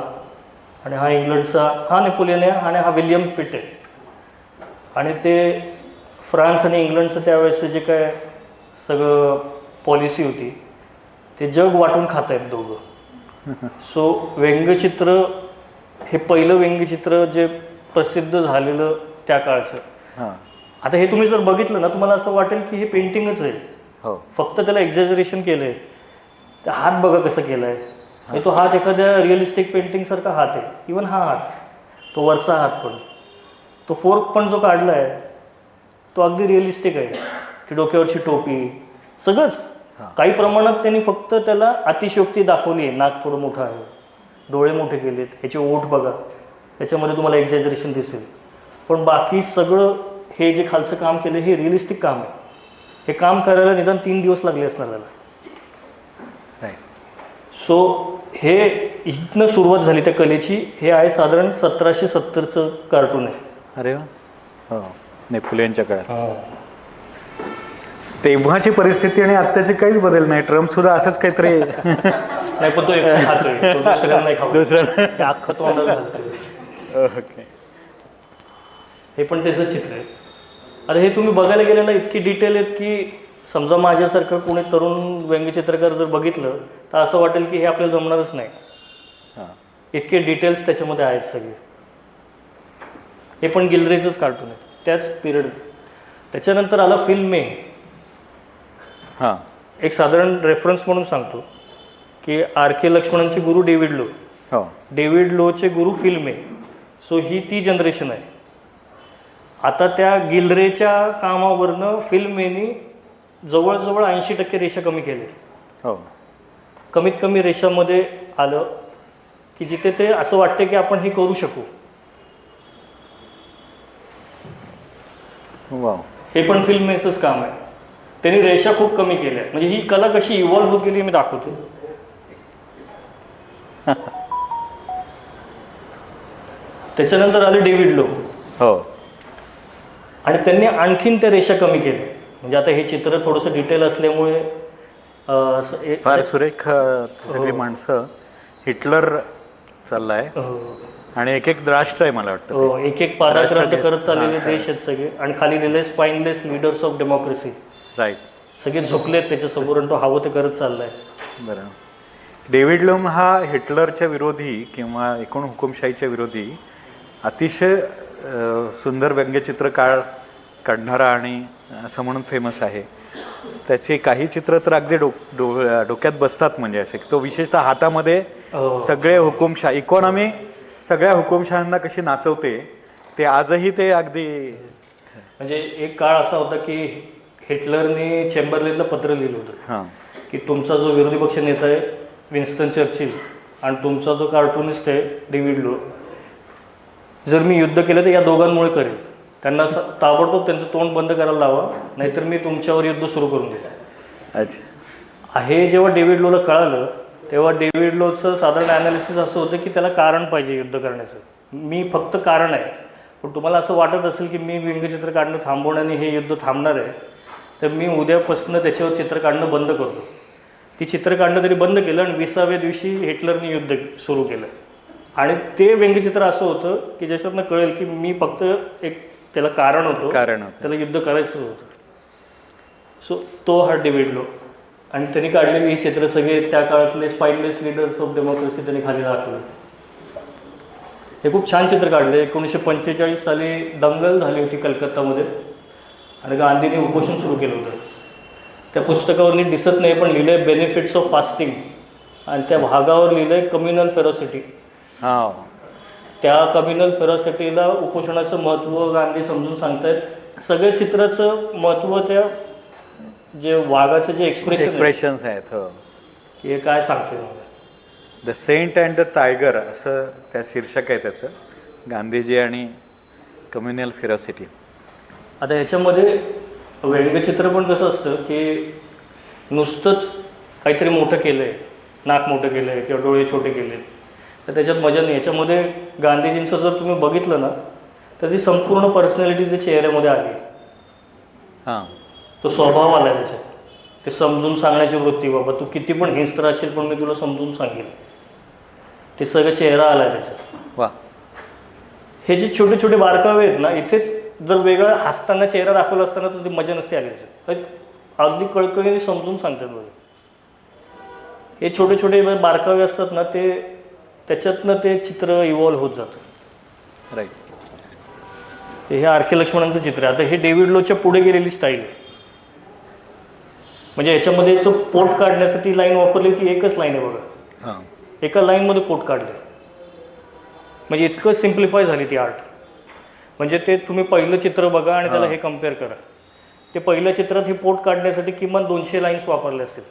आणि हा इंग्लंडचा. हा नेपोलियन आहे आणि हा विल्यम पिट आहे. आणि ते फ्रान्स आणि इंग्लंडचं त्यावेळेचं जे काय सगळं पॉलिसी होती ते जग वाटून खात आहेत दोघं. सो व्यंगचित्र हे पहिलं व्यंगचित्र जे प्रसिद्ध झालेलं त्या काळचं. हां, आता हे तुम्ही जर बघितलं ना तुम्हाला असं वाटेल की हे पेंटिंगच आहे, हो, फक्त त्याला एक्झॅजरेशन केलं आहे. तर हात बघा कसं केलं आहे. तो हात एखाद्या रिअलिस्टिक पेंटिंगसारखा हात आहे. इवन हा हात, तो वरचा हात पण, तो फोर्क पण जो काढला आहे तो अगदी रिअलिस्टिक आहे. ती डोक्यावरची टोपी सगळंच. काही प्रमाणात त्यांनी फक्त त्याला अतिशयोक्ती दाखवली आहे. नाक थोडं मोठं आहे, डोळे मोठे केलेत, ह्याचे ओठ बघा, त्याच्यामध्ये तुम्हाला एक्झॅजरेशन दिसेल. पण बाकी सगळं हे जे खालचं काम केलं हे रिअलिस्टिक काम आहे. हे काम करायला निदान 3 दिवस लागले असणार त्याला. सो हे इथनं सुरुवात झाली त्या कलेची. हे आहे साधारण 1770चं कार्टून आहे. अरे वा, हो, नेपोलियनच्या काळात. तेव्हाची परिस्थिती आणि आत्ताची काहीच बदल नाही. ट्रम्प सुद्धा असंच काहीतरी नाही, पण तो एकटा खातोय, तो दुसऱ्यांना नाही खाऊ. दुसऱ्या अख्खं तोंडात घालतोय. ओके. हे पण त्याचं चित्र आहे. आता हे तुम्ही बघायला गेलं ना इतकी डिटेल आहेत की समजा माझ्यासारखं कोणी तरुण व्यंगचित्रकार जर बघितलं तर असं वाटेल की हे आपल्याला जमणारच नाही. हां, इतके डिटेल्स त्याच्यामध्ये आहेत सगळे. हे पण गिलरेचंच कार्टून आहे त्याच पिरियड. त्याच्यानंतर आला फिल्म मे. हां. एक साधारण रेफरन्स म्हणून सांगतो की आर के लक्ष्मणांचे गुरु डेव्हिड लो. हो. डेव्हिड लोचे गुरु फिल्म मे. सो ही ती जनरेशन आहे. आता त्या गिलरेच्या कामावरनं फिल्म मेनी जवळजवळ 80% रेषा कमी केले. हो. कमीत कमी रेषामध्ये आलं की जिथे ते असं वाटतं की आपण हे करू शकू. वाव. हे पण फिल्म मेचंच काम आहे. त्यांनी रेषा खूप कमी केल्या. म्हणजे ही कला कशी इव्हॉल्व्ह होत गेली मी दाखवतो. त्याच्यानंतर आले डेव्हिड लो. हो. आणि त्यांनी आणखीन त्या रेषा कमी केल्या. म्हणजे आता हे चित्र थोडंसं डिटेल असल्यामुळे फार सुरेख सगळी माणसं. हिटलर चाललाय आणि एक एक राष्ट्र आहे मला वाटतं. एक एक पादाक्रांत करत चाललेले देश आहेत सगळे. आणि खाली लिहिले spineless leaders of democracy. Right. सगळे झोपलेत त्याच्यासमोर आणि तो हवं ते करत चाललाय. बरं. डेव्हिड लोम हा हिटलरच्या विरोधी किंवा एकूण हुकुमशाहीच्या विरोधी अतिशय सुंदर व्यंग्यचित्र काढणारा आणि असं म्हणून फेमस आहे. त्याची काही चित्र तर अगदी डोक्यात बसतात. म्हणजे असे तो विशेषतः हातामध्ये सगळे हुकुमशाही इकॉनॉमी सगळ्या हुकुमशहांना कशी नाचवते ते आजही ते अगदी. म्हणजे एक काळ असा होता की हिटलरने चेंबरलेनला पत्र लिहिलं होतं हां की तुमचा जो विरोधी पक्ष नेता आहे विन्स्टन चर्चिल आणि तुमचा जो कार्टुनिस्ट आहे डेव्हिड लो, जर मी युद्ध केलं तर या दोघांमुळे करेल. त्यांना ताबडतोब त्यांचं तोंड बंद करायला लावा, नाहीतर मी तुमच्यावर युद्ध सुरू करून देतो. अच्छा. हे जेव्हा डेव्हिड लोला कळालं तेव्हा डेव्हिड लोचं साधारण ॲनालिसिस असं होतं की त्याला कारण पाहिजे युद्ध करण्याचं. मी फक्त कारण आहे, पण तुम्हाला असं वाटत असेल की मी व्यंगचित्र काढणं थांबवण्याने हे युद्ध थांबणार आहे, तर मी उद्यापासून त्याच्यावर चित्र काढणं बंद करतो. ती चित्र काढणं तरी बंद केलं आणि 20व्या दिवशी हिटलरने युद्ध सुरू केलं. आणि ते व्यंगचित्र असं होतं की ज्याच्यातनं कळेल की मी फक्त एक त्याला कारण होतं, त्याला युद्ध करायचं होतं. सो तो हा डेव्हिड लो. आणि त्यांनी काढलेली ही चित्र सगळे त्या काळातले स्पाइनलेस लीडर्स ऑफ डेमोक्रेसी त्यांनी खाली दाखवले. हे खूप छान चित्र काढले. 1945 साली दंगल झाली होती कलकत्तामध्ये आणि गांधींनी उपोषण सुरू केलं होतं. त्या पुस्तकावर नीट दिसत नाही पण लिहिलं आहे बेनिफिट्स ऑफ फास्टिंग आणि त्या भागावर लिहिलं आहे कम्युनल फेरोसिटी. हां. त्या कम्युनल फेरोसिटीला उपोषणाचं महत्त्व गांधी समजून सांगतायत. सगळ्या चित्राचं महत्त्व त्या जे वाघाचं जे एक्सप्रेशन्स आहेत. हो. हे काय सांगते मला. The saint and the tiger असं त्या शीर्षक आहे त्याचं, गांधीजी आणि कम्युनल फेरोसिटी. आता ह्याच्यामध्ये व्यंगचित्र पण कसं असतं की नुसतंच काहीतरी मोठं केलं आहे, नाक मोठं केलं आहे किंवा डोळे छोटे केले तर त्याच्यात मजा नाही. याच्यामध्ये गांधीजींचं जर तुम्ही बघितलं ना तर ती संपूर्ण पर्सनॅलिटी त्या चेहऱ्यामध्ये आली. हां. तो स्वभाव आला त्याच्यात. ते समजून सांगण्याची वृत्ती, बाबा तू किती पण हिंस्त्र असेल पण मी तुला समजून सांगेल, ते सगळं चेहरा आला त्याच्यात. वा. हे जे छोटे छोटे बारकावे आहेत ना, इथेच जर वेगळा हसताना चेहरा दाखवला असताना तर ती मजा नसते आली त्याच्यात. अगदी कळकळीने समजून सांगतात बघा. हे छोटे छोटे बारकावे असतात ना, ते त्याच्यातनं ते चित्र इव्हॉल्व्ह होत जातं. राईट. हे आर के लक्ष्मणांचं चित्र आहे. आता हे डेव्हिड लोच्या पुढे गेलेली स्टाईल आहे. म्हणजे याच्यामध्ये जो पोट काढण्यासाठी लाईन वापरली ती एकच लाईन आहे बघा. हां. एका लाईनमध्ये पोट काढले. म्हणजे इतकं सिम्प्लिफाय झाली ती आर्ट. म्हणजे ते तुम्ही पहिलं चित्र बघा आणि त्याला हे कम्पेअर करा. ते पहिल्या चित्रात हे पोट काढण्यासाठी किमान 200 लाईन्स वापरले असतील,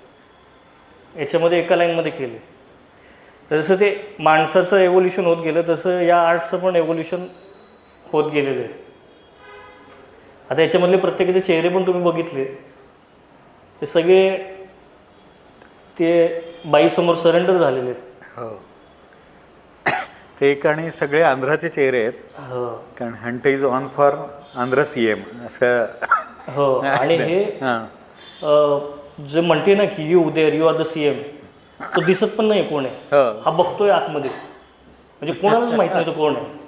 याच्यामध्ये एका लाईनमध्ये केले. तर जसं ते माणसाचं एव्होल्युशन होत गेलं तसं या आर्टचं पण एव्होल्युशन होत गेलेलं आहे. आता याच्यामधले प्रत्येकाचे चेहरे पण तुम्ही बघितले, ते सगळे ते बाईसमोर सरेंडर झालेले आहेत. हो. ते एक आणि सगळे आंध्राचे चेहरे आहेत. हो. कारण hunt is on for Andhra CM असं. हो. आणि हे जे म्हणते ना की you there you are the CM, तो दिसत पण नाही कोण आहे. हा बघतोय आतमध्ये, म्हणजे कोणालाच माहित नाही तो कोण आहे.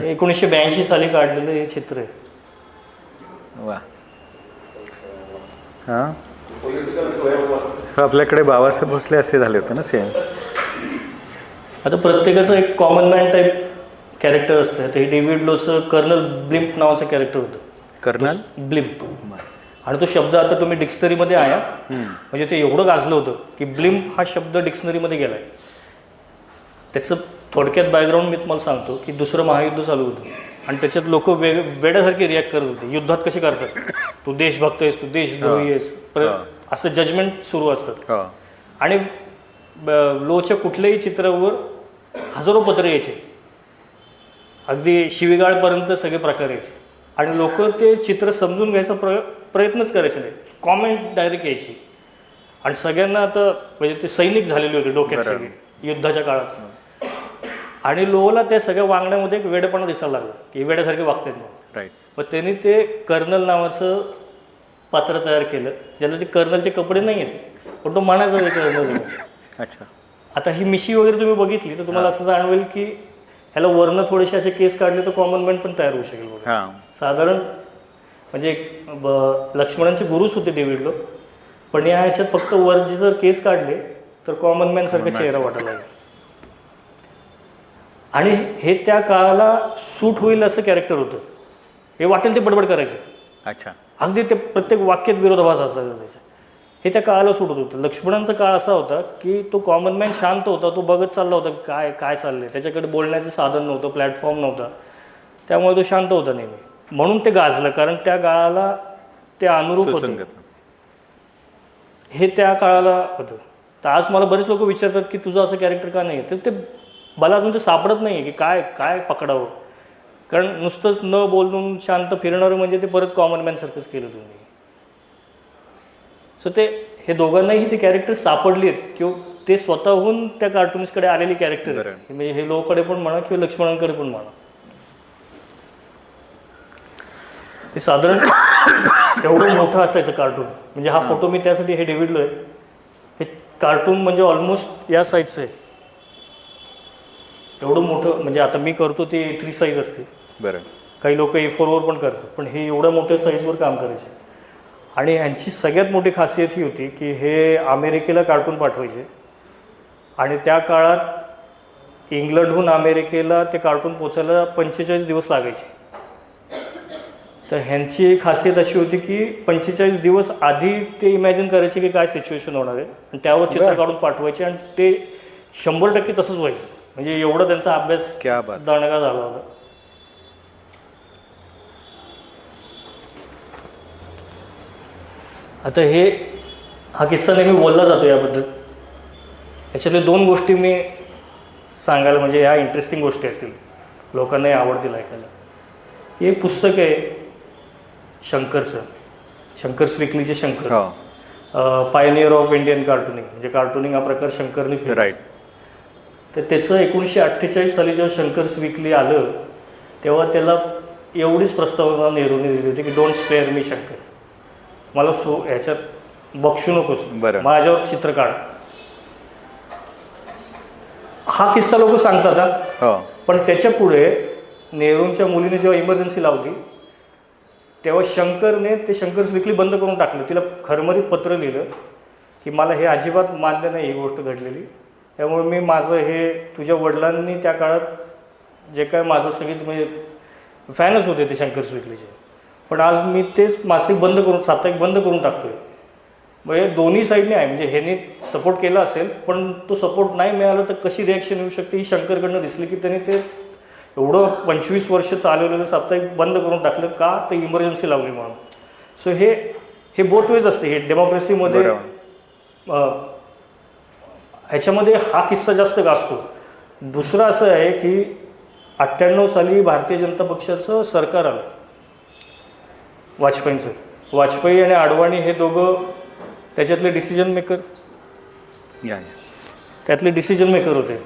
1982 साली काढलेलं हे चित्र आहे. वा. हां. आपल्याकडे बाबासाहेब भोसले असे झाले होते ना सेम. आता प्रत्येकाचं एक कॉमन मॅन टाईप कॅरेक्टर असतं. ते डेव्हिड लोचं कर्नल ब्लिम्प नावाचं कॅरेक्टर होतं. Colonel Blimp. आणि तो शब्द आता तुम्ही डिक्शनरीमध्ये आहे म्हणजे ते एवढं गाजलं होतं की ब्लिम्प हा शब्द डिक्शनरीमध्ये गेलाय. त्याचं थोडक्यात बॅकग्राऊंड मी तुम्हाला सांगतो की दुसरं महायुद्ध चालू होतं आणि त्याच्यात लोक वेड्यासारखे रिॲक्ट करत होते. युद्धात कसे करतात, तू देशभक्त आहेस, तू देशद्रोही आहेस, असं जजमेंट सुरू असतात. आणि लोच्या कुठल्याही चित्रावर हजारो पत्र यायचे, अगदी शिवीगाळपर्यंत सगळे प्रकार यायचे आणि लोक ते चित्र समजून घ्यायचा प्रयत्नच करायचे नाही. कॉमेंट डायरेक्ट यायची आणि सगळ्यांना आता म्हणजे ते सैनिक झालेले होते डोक्यात सगळे युद्धाच्या काळात. आणि लोला त्या सगळ्या वागण्यामध्ये एक वेडेपणा दिसायला लागला की वेड्यासारखे वागतात मग. राईट. मग त्यांनी ते कर्नल नावाचं पात्र तयार केलं ज्याला ते कर्नलचे कपडे नाही आहेत पण तो म्हणायचा ते कर्नल. अच्छा. आता ही मिशी वगैरे तुम्ही बघितली तर तुम्हाला असं जाणवेल की ह्याला वरनं थोडेसे असे केस काढले तर कॉमन मॅन पण तयार होऊ शकेल बघा. साधारण म्हणजे लक्ष्मणांचे गुरुच होते डेव्हिड लो, पण या ह्याच्यात फक्त वरचे जर केस काढले तर कॉमन मॅन सारखा चेहरा वाटायला लागला. आणि हे त्या काळाला सूट होईल असं कॅरेक्टर होतं. हे वाटेल ते बडबड करायचं. अच्छा. अगदी ते प्रत्येक वाक्यात विरोधाभास असायचा त्याचा. हे त्या काळाला सूट होत होतं. लक्ष्मणांचा काळ असा होता की तो कॉमन मॅन शांत होता, तो बघत चालला होता काय काय चाललंय. त्याच्याकडे बोलण्याचं साधन नव्हतं, प्लॅटफॉर्म नव्हता, त्यामुळे तो शांत होता नेहमी. म्हणून ते गाजलं कारण त्या काळाला ते अनुरूप होतं. हे त्या काळाला होतं. तर आज मला बरेच लोक विचारतात की तुझं असं कॅरेक्टर का नाही, तर ते मला अजून ते सापडत नाही की काय काय पकडावं. कारण नुसतंच न बोलून शांत फिरणारं म्हणजे ते परत कॉमन मॅनसारखंच केलं तुम्ही. सो ते हे दोघांनाही ते कॅरेक्टर सापडली आहेत किंवा ते स्वतःहून त्या कार्टून्सकडे आलेली कॅरेक्टर म्हणजे हे लोकडे पण म्हणा किंवा लक्ष्मणांकडे पण म्हणा. ते साधारण एवढं मोठं असायचं कार्टून. म्हणजे हा फोटो मी त्यासाठी हे डेव्हिड लो आहे. हे कार्टून म्हणजे ऑलमोस्ट या साईजचं आहे. एवढं मोठं म्हणजे आता मी करतो ते A3 साईज असते. बरं. काही लोक A4वर पण करतात पण हे एवढ्या मोठ्या साईजवर काम करायचे. आणि यांची सगळ्यात मोठी खासियत ही होती की हे अमेरिकेला कार्टून पाठवायचे आणि त्या काळात इंग्लंडहून अमेरिकेला ते कार्टून पोचायला 45 दिवस लागायचे. तर ह्यांची एक खासियत अशी होती की 45 दिवस आधी ते इमॅजिन करायचे की काय सिच्युएशन होणार आहे आणि त्यावर चित्र काढून पाठवायचे आणि ते 100% तसंच व्हायचं. म्हणजे एवढा त्यांचा अभ्यास दणका झाला होता. आता हा किस्सा नेहमी बोलला जातो याबद्दल. याच्यातले 2 गोष्टी मी सांगायला म्हणजे ह्या इंटरेस्टिंग गोष्टी असतील, लोकांनाही आवडतील ऐकायला. एक पुस्तक आहे शंकरचं, Shankar's विकलीचे Shankar, Pioneer of Indian कार्टुनिंग. म्हणजे कार्टुनिंग हा प्रकार शंकरने फिरला. राईट. तर त्याचं 1948 साली जेव्हा शंकर्स विकली आलं तेव्हा त्याला एवढीच प्रस्तावना नेहरूने दिली होती की डोंट स्पेअर मी शंकर, मला ह्याच्यात बक्षू नकोस, माझ्यावर चित्र काढ. हा किस्सा लोक सांगतात पण त्याच्या पुढे नेहरूंच्या मुलीने जेव्हा इमर्जन्सी लावली तेव्हा शंकरने ते शंकर्स विकली बंद करून टाकलं. तिला खरमरीत पत्र लिहिलं की मला हे अजिबात मान्य नाही ही गोष्ट घडलेली, त्यामुळे मी माझं हे तुझ्या वडिलांनी त्या काळात जे काय माझं सगळे म्हणजे फॅनच होते ते शंकर्स विकलीचे, पण आज मी तेच मासिक बंद करून साप्ताहिक बंद करून टाकतोय. म्हणजे दोन्ही साईडने आहे. म्हणजे ह्याने सपोर्ट केला असेल पण तो सपोर्ट नाही मिळाला तर कशी रिॲक्शन येऊ शकते ही शंकरकडनं दिसली की त्यांनी ते एवढं 25 वर्ष चालवलेलं साप्ताहिक बंद करून टाकलं का, तर इमर्जन्सी लावली म्हणून. सो हे बोथ वेज असते. हे डेमोक्रेसीमध्ये ह्याच्यामध्ये हा किस्सा जास्त गाजतो. दुसरं असं आहे की 98 साली भारतीय जनता पक्षाचं सरकार आलं वाजपेयींचं. वाजपेयी आणि आडवाणी हे दोघं त्याच्यातले डिसिजन मेकर होते.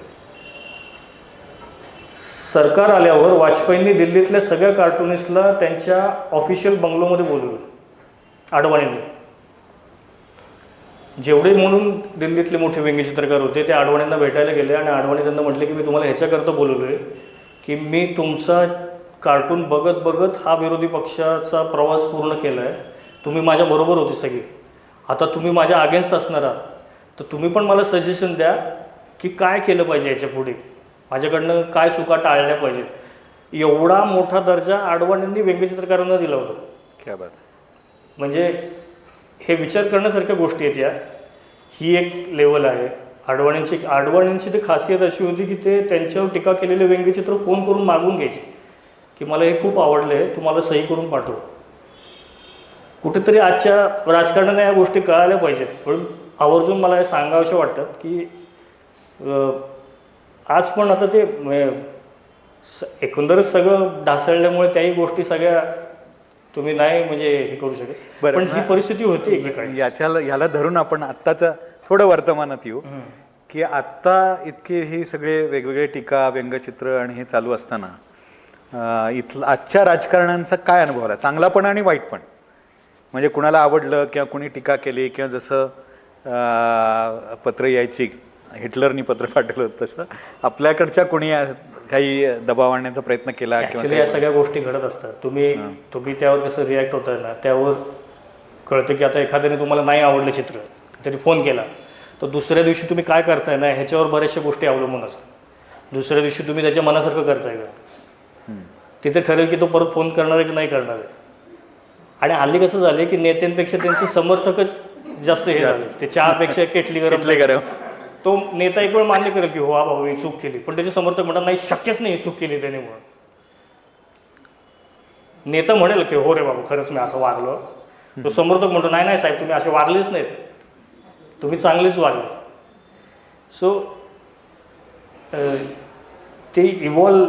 सरकार आल्यावर वाजपेयींनी दिल्लीतल्या सगळ्या कार्टुनिस्टला त्यांच्या ऑफिशियल बंगलोमध्ये बोलवलं आडवाणींनी. जेवढे म्हणून दिल्लीतले मोठे व्यंगचित्रकार होते ते आडवाणींना भेटायला गेले आणि आडवाणी त्यांना म्हटले की मी तुम्हाला ह्याच्याकरता बोलवलो आहे की मी तुमचा कार्टून बघत बघत हा विरोधी पक्षाचा प्रवास पूर्ण केला आहे, तुम्ही माझ्याबरोबर होते सगळी आता तुम्ही माझ्या अगेन्स्ट असणार आहात, तर तुम्ही पण मला सजेशन द्या की काय केलं पाहिजे याच्या पुढे, माझ्याकडनं काय चुका टाळल्या पाहिजेत. एवढा मोठा दर्जा आडवाणींनी व्यंगचित्रकारांना दिला होता. क्या बात. म्हणजे हे विचार करण्यासारख्या गोष्टी आहेत या. ही एक लेवल आहे. आडवाणींची ती खासियत अशी होती की ते त्यांच्यावर टीका केलेले व्यंगचित्र फोन करून मागून घ्यायचे की मला हे खूप आवडलं आहे, तू मला सही करून पाठव. कुठेतरी आजच्या राजकारणाने या गोष्टी कळायला पाहिजेत. पण आवर्जून मला हे सांगावंसं वाटतं की आज पण आता ते एकंदरच सगळं ढासळल्यामुळे त्याही गोष्टी सगळ्या तुम्ही नाही म्हणजे हे करू शकत. पण ही परिस्थिती होती एकीकडे. ह्याला धरून आपण आत्ताचं थोडं वर्तमानात येऊ की आत्ता इतके हे सगळे वेगवेगळे टीका व्यंगचित्र आणि हे चालू असताना इथलं आजच्या राजकारण्यांचा काय अनुभव आला, चांगला पण आणि वाईट पण? म्हणजे कुणाला आवडलं किंवा कुणी टीका केली किंवा जसं पत्र यायची, हिटलरनी पत्र पाठवलं होतं तसं आपल्याकडच्या कुणी काही दबाव आणण्याचा प्रयत्न केला ॲक्च्युली या सगळ्या गोष्टी घडत असतात. तुम्ही त्यावर कसं रिॲक्ट होताय ना, त्यावर कळतं की आता एखाद्याने तुम्हाला नाही आवडलं चित्र, तरी फोन केला, तर दुसऱ्या दिवशी तुम्ही काय करताय ना ह्याच्यावर बऱ्याचशा गोष्टी अवलंबून असतात. दुसऱ्या दिवशी तुम्ही त्याच्या मनासारखं करताय का, तिथे ठरेल की तो परत फोन करणार आहे की नाही करणार आहे. आणि हल्ली कसं झालं की नेत्यांपेक्षा त्यांचे समर्थकच जास्त हे झाले. ते चहापेक्षा केटली गरम. तो नेता एक वेळ मान्य करेल की हो हा बाबा ही चूक केली, पण त्याचे समर्थक म्हणतात नाही शक्यच नाही चूक केली त्याने. म्हणून नेता म्हणेल की हो रे बाबा खरंच मी असं वागलो, तो समर्थक म्हणतो नाही नाही साहेब तुम्ही असे वागलेच नाहीत, तुम्ही चांगलेच वागले. सो ते इव्हॉल्व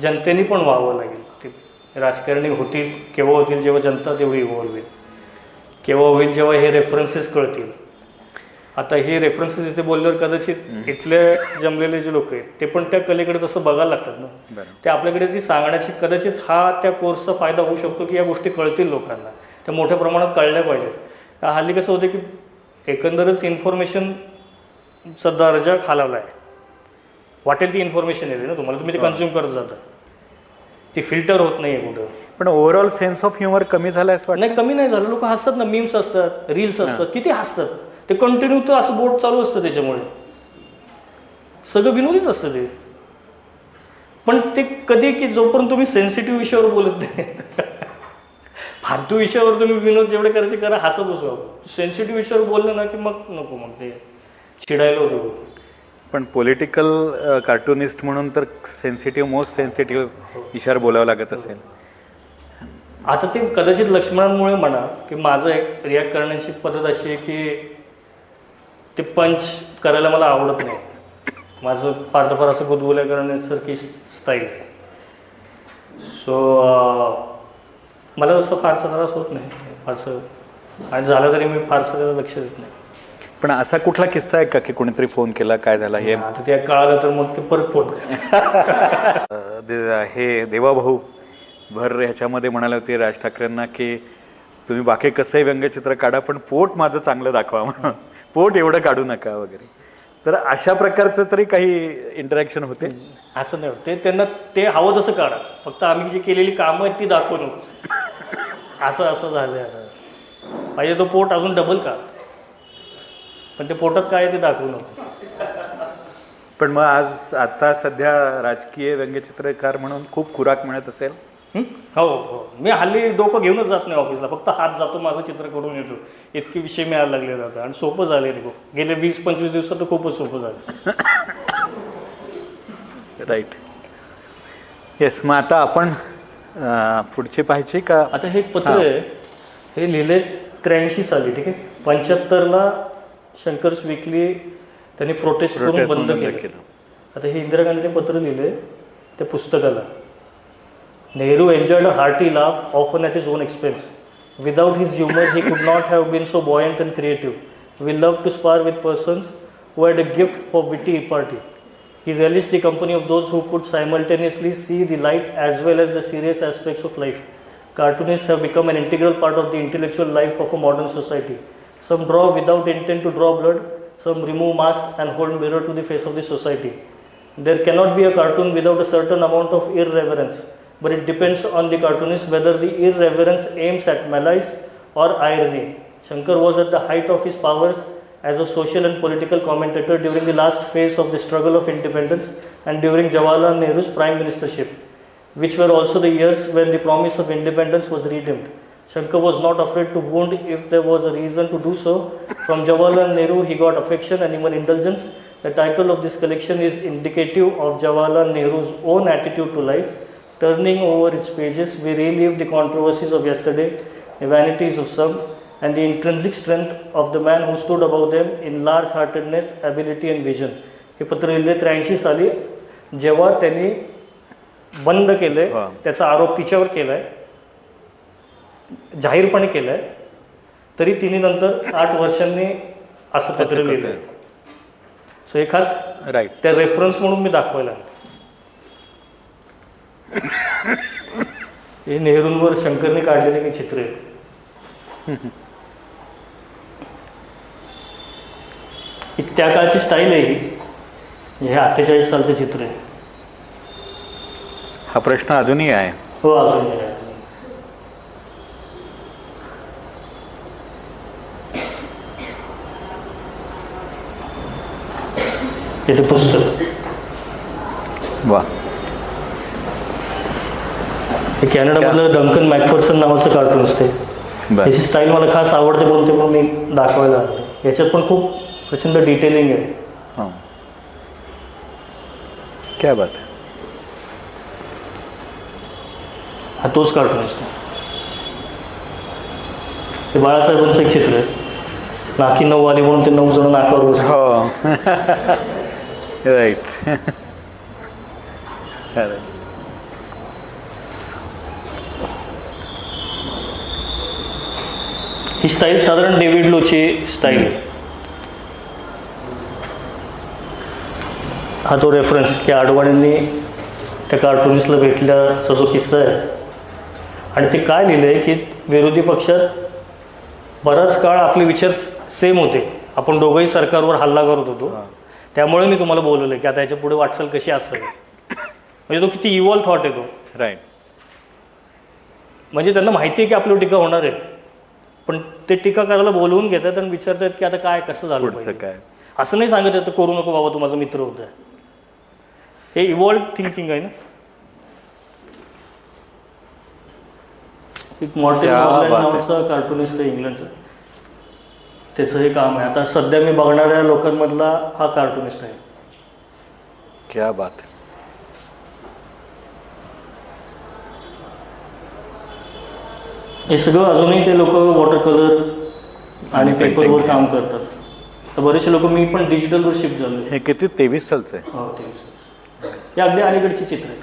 जनतेने पण व्हावं लागेल. ते राजकारणी होतील केव्हा होतील जेव्हा जनता तेवढी इव्हॉल्व होईल, केव्हा होईल जेव्हा हे रेफरन्सेस कळतील. आता हे रेफरन्सेस इथे बोलल्यावर कदाचित इथले जमलेले जे लोक आहेत ते पण त्या कलेकडे तसं बघायला लागतात ना. ते आपल्याकडे ती सांगण्याची कदाचित हा त्या कोर्सचा फायदा होऊ शकतो की या गोष्टी कळतील लोकांना, त्या मोठ्या प्रमाणात कळल्या पाहिजेत. हल्ली कसं होतं की एकंदरच इन्फॉर्मेशनचा दर्जा खालावला आहे. वाटेल ती इन्फॉर्मेशन येते ना तुम्हाला, तुम्ही ते कन्झ्युम करत जाता, ती फिल्टर होत नाही आहे कुठं. पण ओव्हरऑल सेन्स ऑफ ह्युमर कमी झालं असं वाटतं? नाही कमी नाही झालं. लोक हसतात ना, मीम्स असतात, रील्स असतात, किती हसतात ते. कंटिन्यू तर असं बोट चालू असतं, त्याच्यामुळे सगळं विनोदीच असतं ते. पण ते कधी की जोपर्यंत तुम्ही सेन्सिटिव्ह विषयावर बोलत नाही, फालतू विषयावर तुम्ही विनोद जेवढे करायचे करा, हसत बसू. सेन्सिटिव्ह विषयावर बोललं ना की मग नको, मग ते चिडायला होतं. पण पॉलिटिकल कार्टुनिस्ट म्हणून तर सेन्सिटिव्ह, मोस्ट सेन्सिटिव्ह विषयावर बोलावं लागत असेल. आता ते कदाचित लक्ष्मणांमुळे म्हणा की माझं एक रिॲक्ट करण्याची पद्धत अशी आहे की ते पंच करायला मला आवडत नाही. माझं फार तर फार असं गुदगुल्या करण्यासारखी स्टाईल. सो मला तसं फारसा त्रास होत नाही फारसं, आणि झालं तरी मी फारसं त्याला लक्ष देत नाही. पण असा कुठला किस्सा आहे का की कोणीतरी फोन केला काय झाला हे आता ते कळालं तर मग ते परत फोन हे देवाभाऊ भर ह्याच्यामध्ये म्हणाले होते राज ठाकरेंना की तुम्ही बाकी कसंही व्यंगचित्र काढा पण पोट माझं चांगलं दाखवा म्हणून, पोट एवढं काढू नका वगैरे. तर अशा प्रकारचं तरी काही इंटरॅक्शन होते? असं नाही होते, त्यांना ते हवं तसं काढा, फक्त आम्ही जी केलेली कामं आहेत ती दाखवू नको. असं झालं आता. पाहिजे तो पोट अजून डबल का, पण ते पोटात काय ते दाखवू नको. पण मग आज आता सध्या राजकीय व्यंगचित्रकार म्हणून खूप खुराक मिळत असेल? हो हो. मी हल्ली डोकं घेऊनच जात नाही ऑफिसला, फक्त हात जातो, माझं चित्र करून येतो. इतके विषय मिळायला लागले जातात आणि सोपं झाले. गेले 20-25 दिवसात तर खूपच सोपं झालं. राईट. येस. मग आता आपण पुढचे पाहायचे का? आता हे पत्र आहे, हे लिहिले 83 साली, ठीक आहे. 75ला शंकर्स वीकली त्यांनी प्रोटेस्ट करून बंद केलं. आता हे इंदिरा गांधीने पत्र लिहिले त्या पुस्तकाला. Nehru enjoyed a hearty laugh, often at his own expense. Without his humor, he could not have been so buoyant and creative. We loved to spar with persons who had a gift for witty repartee. He relished the company of those who could simultaneously see the light as well as the serious aspects of life. Cartoonists have become an integral part of the intellectual life of a modern society. Some draw without intent to draw blood, some remove masks and hold mirror to the face of the society. There cannot be a cartoon without a certain amount of irreverence. But it depends on the cartoonist whether the irreverence aims at malice or irony. Shankar was at the height of his powers as a social and political commentator during the last phase of the struggle of independence and during Jawaharlal Nehru's prime ministership, which were also the years when the promise of independence was redeemed. Shankar was not afraid to wound if there was a reason to do so. From Jawaharlal Nehru, he got affection and even indulgence. The title of this collection is indicative of Jawaharlal Nehru's own attitude to life. Turning over its pages, we relive the controversies of yesterday, the vanities of some, and the intrinsic strength of the man who stood above them in large-heartedness, ability and vision. हे पत्र लिहिले 83 साली, जेव्हा त्यांनी बंद केले, त्याचा आरोप तिच्यावर केलाय, जाहीरपणे केलाय, तरी तिने नंतर 8 वर्षांनी असं पत्र लिहिलंय. सो हे खास त्या रेफरन्स म्हणून मी दाखवायला. हे नेहरूंवर शंकरने काढलेले काही चित्र आहे. एक त्या काळची स्टाईल आहे ही. हे 48 सालचं चित्र आहे. हा प्रश्न अजूनही आहे. हो, अजूनही आहे. इथे पुस्तक. वा. हे कॅनडामधलं डंकन मॅकफर्सन नावाचं कार्टून असते. याची स्टाईल मला खास आवडते बोलते पण मी दाखवायला आलो. याच्यात पण खूप प्रचंड डिटेलिंग आहे. हां, क्या बात आहे. हा तोच कार्टून असतो. हे बाळासाहेबांचं एक चित्र आहे. नाकी 9 आली म्हणून ते 9 जण नाकावर बसले. हो, राईट. ही स्टाईल साधारण डेव्हिड लोची स्टाईल आहे. हा तो रेफरन्स की आडवाणींनी त्या कार्टूनिस्टला भेटल्याचा जो किस्सा आहे. आणि ते काय लिहिलं आहे की विरोधी पक्षात बराच काळ आपले विचार सेम होते. आपण दोघंही सरकारवर हल्ला करत होतो. त्यामुळे मी तुम्हाला बोलवलं की आता याच्या पुढे वाटचाल कशी असेल. म्हणजे तो किती इव्हॉल्व थॉट आहे तो. राईट. म्हणजे त्यांना माहिती आहे की आपली टीका होणार आहे, पण ते टीका करायला बोलवून घेतात आणि विचारतात की आता काय कसं झालं पुढचं काय. असं नाही सांगत आहे तर करू नको बाबा, तू माझा मित्र होता. हे इव्हॉल्व थिंकिंग आहे ना. एक मॉर्टिन नावाचा कार्टूनिस्ट आहे इंग्लंडचा. त्याचं हे काम आहे. आता सध्या मी बघणाऱ्या लोकांमधला हा कार्टूनिस्ट आहे. क्या बात आहे. हे सगळं अजूनही ते लोक वॉटर कलर आणि पेपरवर काम करतात. तर बरेचसे लोक, मी पण डिजिटलवर शिफ्ट झालो. हे किती 23 सालचं आहे. हो, 23. हे अगदी अलीकडची चित्र आहे.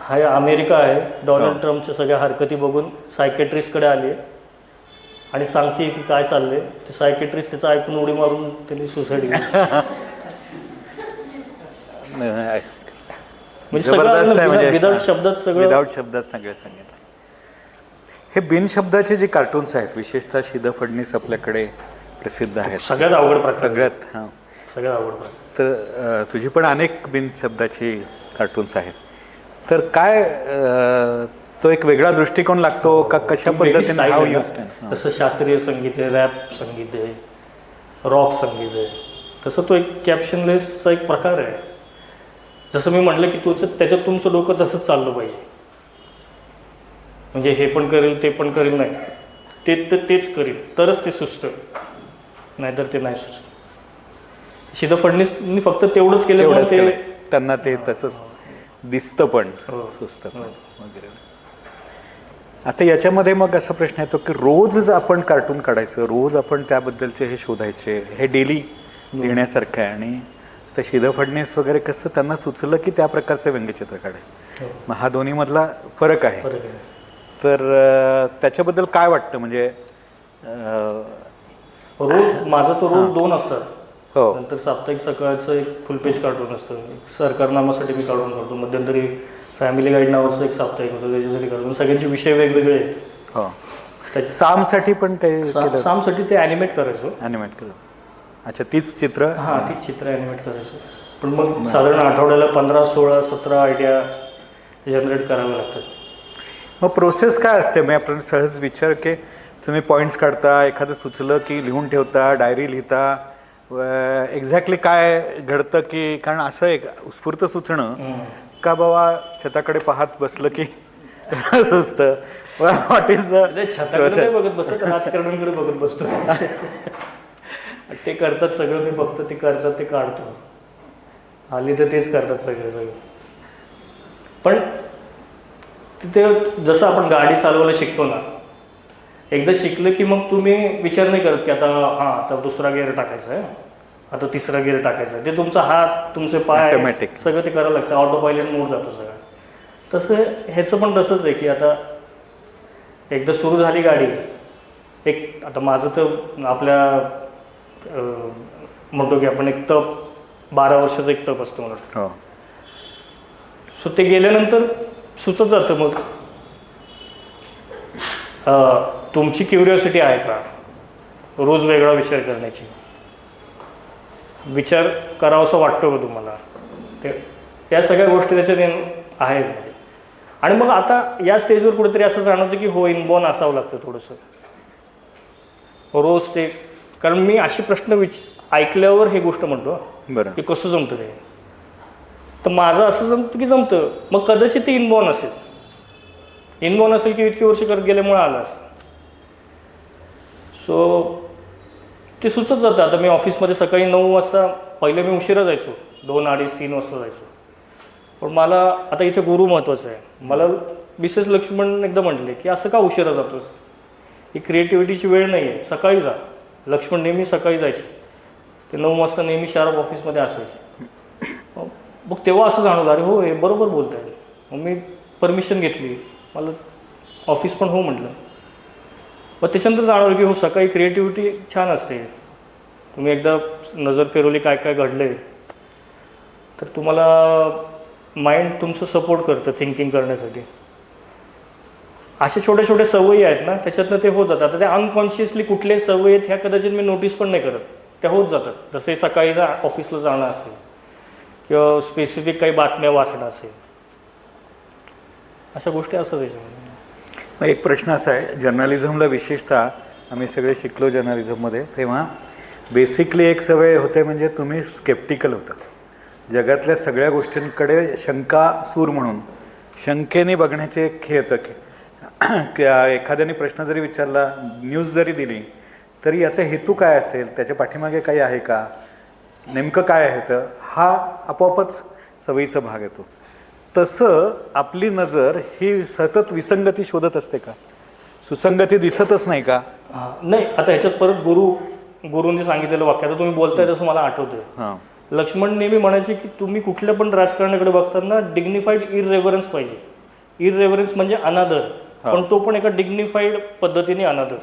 हा अमेरिका आहे. डोनाल्ड ट्रम्पच्या सगळ्या हरकती बघून सायकेट्रिस्टकडे आली आणि सांगते की काय चाललंय. ते सायकेट्रिस्ट त्याचं ऐकून उडी मारून त्यांनी सुसाईड केली. म्हणजे जबरदस्त आहे. म्हणजे विदाउट शब्दात सगळं, विदाउट शब्दात सगळं सांगितलं. हे बिनशब्दाचे जे कार्टून्स आहेत, विशेषतः शिदा फडणीस आपल्याकडे प्रसिद्ध आहेत. सगळ्यात अवघड प्रकार. सगळ्यात. हां, सगळ्यात अवघड प्रकार. तर तुझी पण अनेक बिनशब्दाची कार्टून्स आहेत. तर काय तो एक वेगळा दृष्टिकोन लागतो का, कशा पद्धतीने हाव यूज. तसं शास्त्रीय संगीत आहे, रॅप संगीत आहे, रॉक संगीत आहे, तसं तो एक कॅप्शनलेसचा एक प्रकार आहे. जसं मी म्हटलं की त्याच्यात तुमचं डोकं तसंच चाललं पाहिजे. म्हणजे हे पण करेल ते पण करेल नाही, तेच करेल तरच ते सुचतं, नाहीतर ते नाही सुचत. शिदा फडणीसनी फक्त तेवढंच केलं, त्यांना ते तसंच दिसतं पण सुचतं पण वगैरे. आता याच्यामध्ये मग असा प्रश्न येतो की रोज आपण कार्टून काढायचं, रोज आपण त्याबद्दलचे हे शोधायचे, हे डेली लिहिण्यासारखं आहे. आणि तर शिदा फडणीस वगैरे कसं त्यांना सुचलं की त्या प्रकारचं व्यंगचित्र काढाय. मग हा दोन्हीमधला फरक आहे. तर त्याच्याबद्दल काय वाटतं. म्हणजे रोज माझं तर रोज 2 असतात. हो. नंतर साप्ताहिक सकाळचं एक फुल पेज कार्टून असतं. सरकारनामासाठी मी काढून काढतो. मध्यंतरी फॅमिली गाईड नावाचं एक साप्ताहिक होतं, त्याच्यासाठी काढून. सगळ्यांचे विषय वेगवेगळे आहेत. हो. सामसाठी पण ते सामसाठी ते ॲनिमेट करायचो. ॲनिमेट केलं. अच्छा, तीच चित्र. हां, तीच चित्र ॲनिमेट करायचो. पण मग साधारण आठवड्याला 15, 16, 17 आयडिया जनरेट कराव्या लागतात. मग प्रोसेस काय असते? मग आपण सहज विचार की तुम्ही पॉईंट्स काढता, एखादं सुचलं की लिहून ठेवता, डायरी लिहिता, एक्झॅक्टली काय घडतं की, कारण असं एक उत्स्फूर्त सुचणं का बाबा छताकडे पाहत बसलं की सुचतं, व्हॉट इज छताकडे बघत बसत राजकारण्यांकडे बघत बसतो. ते करतात सगळं, मी फक्त ते करतात ते काढतो. हल्ली तर तेच करतात सगळं. पण तिथे जसं आपण गाडी चालवायला शिकतो ना, एकदा शिकलं की मग तुम्ही विचार नाही करत की आता आता दुसरा गिअर टाकायचा आहे, आता तिसरा गिअर टाकायचा आहे. ते तुमचा हात, तुमचे पाय, Automatic. सगळं ते करावं लागतं. ऑटो पायलट मोड जातो सगळं. तसं ह्याचं पण तसंच आहे की आता एकदा सुरू झाली गाडी, एक आता माझं तर आपल्या म्हणतो की आपण एक तप 12 वर्षाचं एक तप असतो मला. हो. सो ते गेल्यानंतर सुचत जातं मग तुमची क्युरिओसिटी आहे का रोज वेगळा विचार करण्याची, विचार करावासा वाटतो का तुम्हाला, ते या सगळ्या गोष्टी त्याच्यात आहेत. आणि मग आता या स्टेजवर कुठेतरी असं जाणवतं की हो, इनबॉर्न असावं लागतं थोडंसं रोज ते. कारण मी असे प्रश्न ऐकल्यावर हे गोष्ट म्हणतो बरं. की कसं जमतं ते, तर माझं असं जमतं की जमतं. मग कदाचित ते इनबॉर्न असेल की इतकी वर्ष करत गेल्यामुळे आलं असं. सो ते सुचत जातं. आता मी ऑफिसमध्ये सकाळी 9 वाजता, पहिले मी उशिरा जायचो, 2, 2:30, 3 वाजता जायचो. पण मला आता इथे गुरु महत्त्वाचं आहे. मला मिसेस लक्ष्मण एकदा म्हटले की असं का उशिरा जातोस, ही क्रिएटिव्हिटीची वेळ नाही आहे, सकाळी जा. लक्ष्मण नेहमी सकाळी जायचे, ते 9 वाजता नेहमी शार्प ऑफिसमध्ये असायचे. मग तेव्हा असं जाणवलं, अरे हो, हे बरोबर बोलत आहे. मग मी परमिशन घेतली, मला ऑफिस पण हो म्हटलं. मग त्याच्यानंतर जाणवलं की हो, सकाळी क्रिएटिव्हिटी छान असते. तुम्ही एकदा नजर फिरवली काय काय घडले तर तुम्हाला माइंड तुमचं सपोर्ट करतं थिंकिंग करण्यासाठी. अशा छोट्या छोट्या सवयी आहेत ना, त्याच्यातनं ते होत जातात. आता त्या अनकॉन्शियसली कुठले सवयी आहेत ह्या कदाचित मी नोटीस पण नाही करत, त्या होत जातात. जसे सकाळी ऑफिसला जाणं असेल किंवा स्पेसिफिक काही बातम्या वाचणं असेल, अशा गोष्टी असतात त्याच्यामध्ये. मग एक प्रश्न असा आहे, जर्नलिझमला विशेषतः आम्ही सगळे शिकलो जर्नलिझममध्ये, तेव्हा बेसिकली एक सवय होते म्हणजे तुम्ही स्केप्टिकल होता. जगातल्या सगळ्या गोष्टींकडे शंका सूर म्हणून शंकेने बघण्याचे एक हे येतं की एखाद्याने प्रश्न जरी विचारला, न्यूज जरी दिली, तरी याचा हेतू काय असेल, त्याच्या पाठीमागे काही आहे का, नेमकं काय आहे, तर हा आपोआपच सवयीचा भाग येतो. तसं आपली नजर ही सतत विसंगती शोधत असते का, सुसंगती दिसतच नाही का? नाही, आता ह्याच्यात परत गुरूंनी सांगितलेलं वाक्य, आता तुम्ही बोलताय तसं मला आठवतंय. हां. लक्ष्मण नेहमी म्हणायचे की तुम्ही कुठल्या पण राजकारणाकडे बघताना डिग्निफाईड इररेव्हरन्स पाहिजे. इररेव्हरन्स म्हणजे अनादर, पण तो पण एका डिग्निफाईड पद्धतीने अनादर.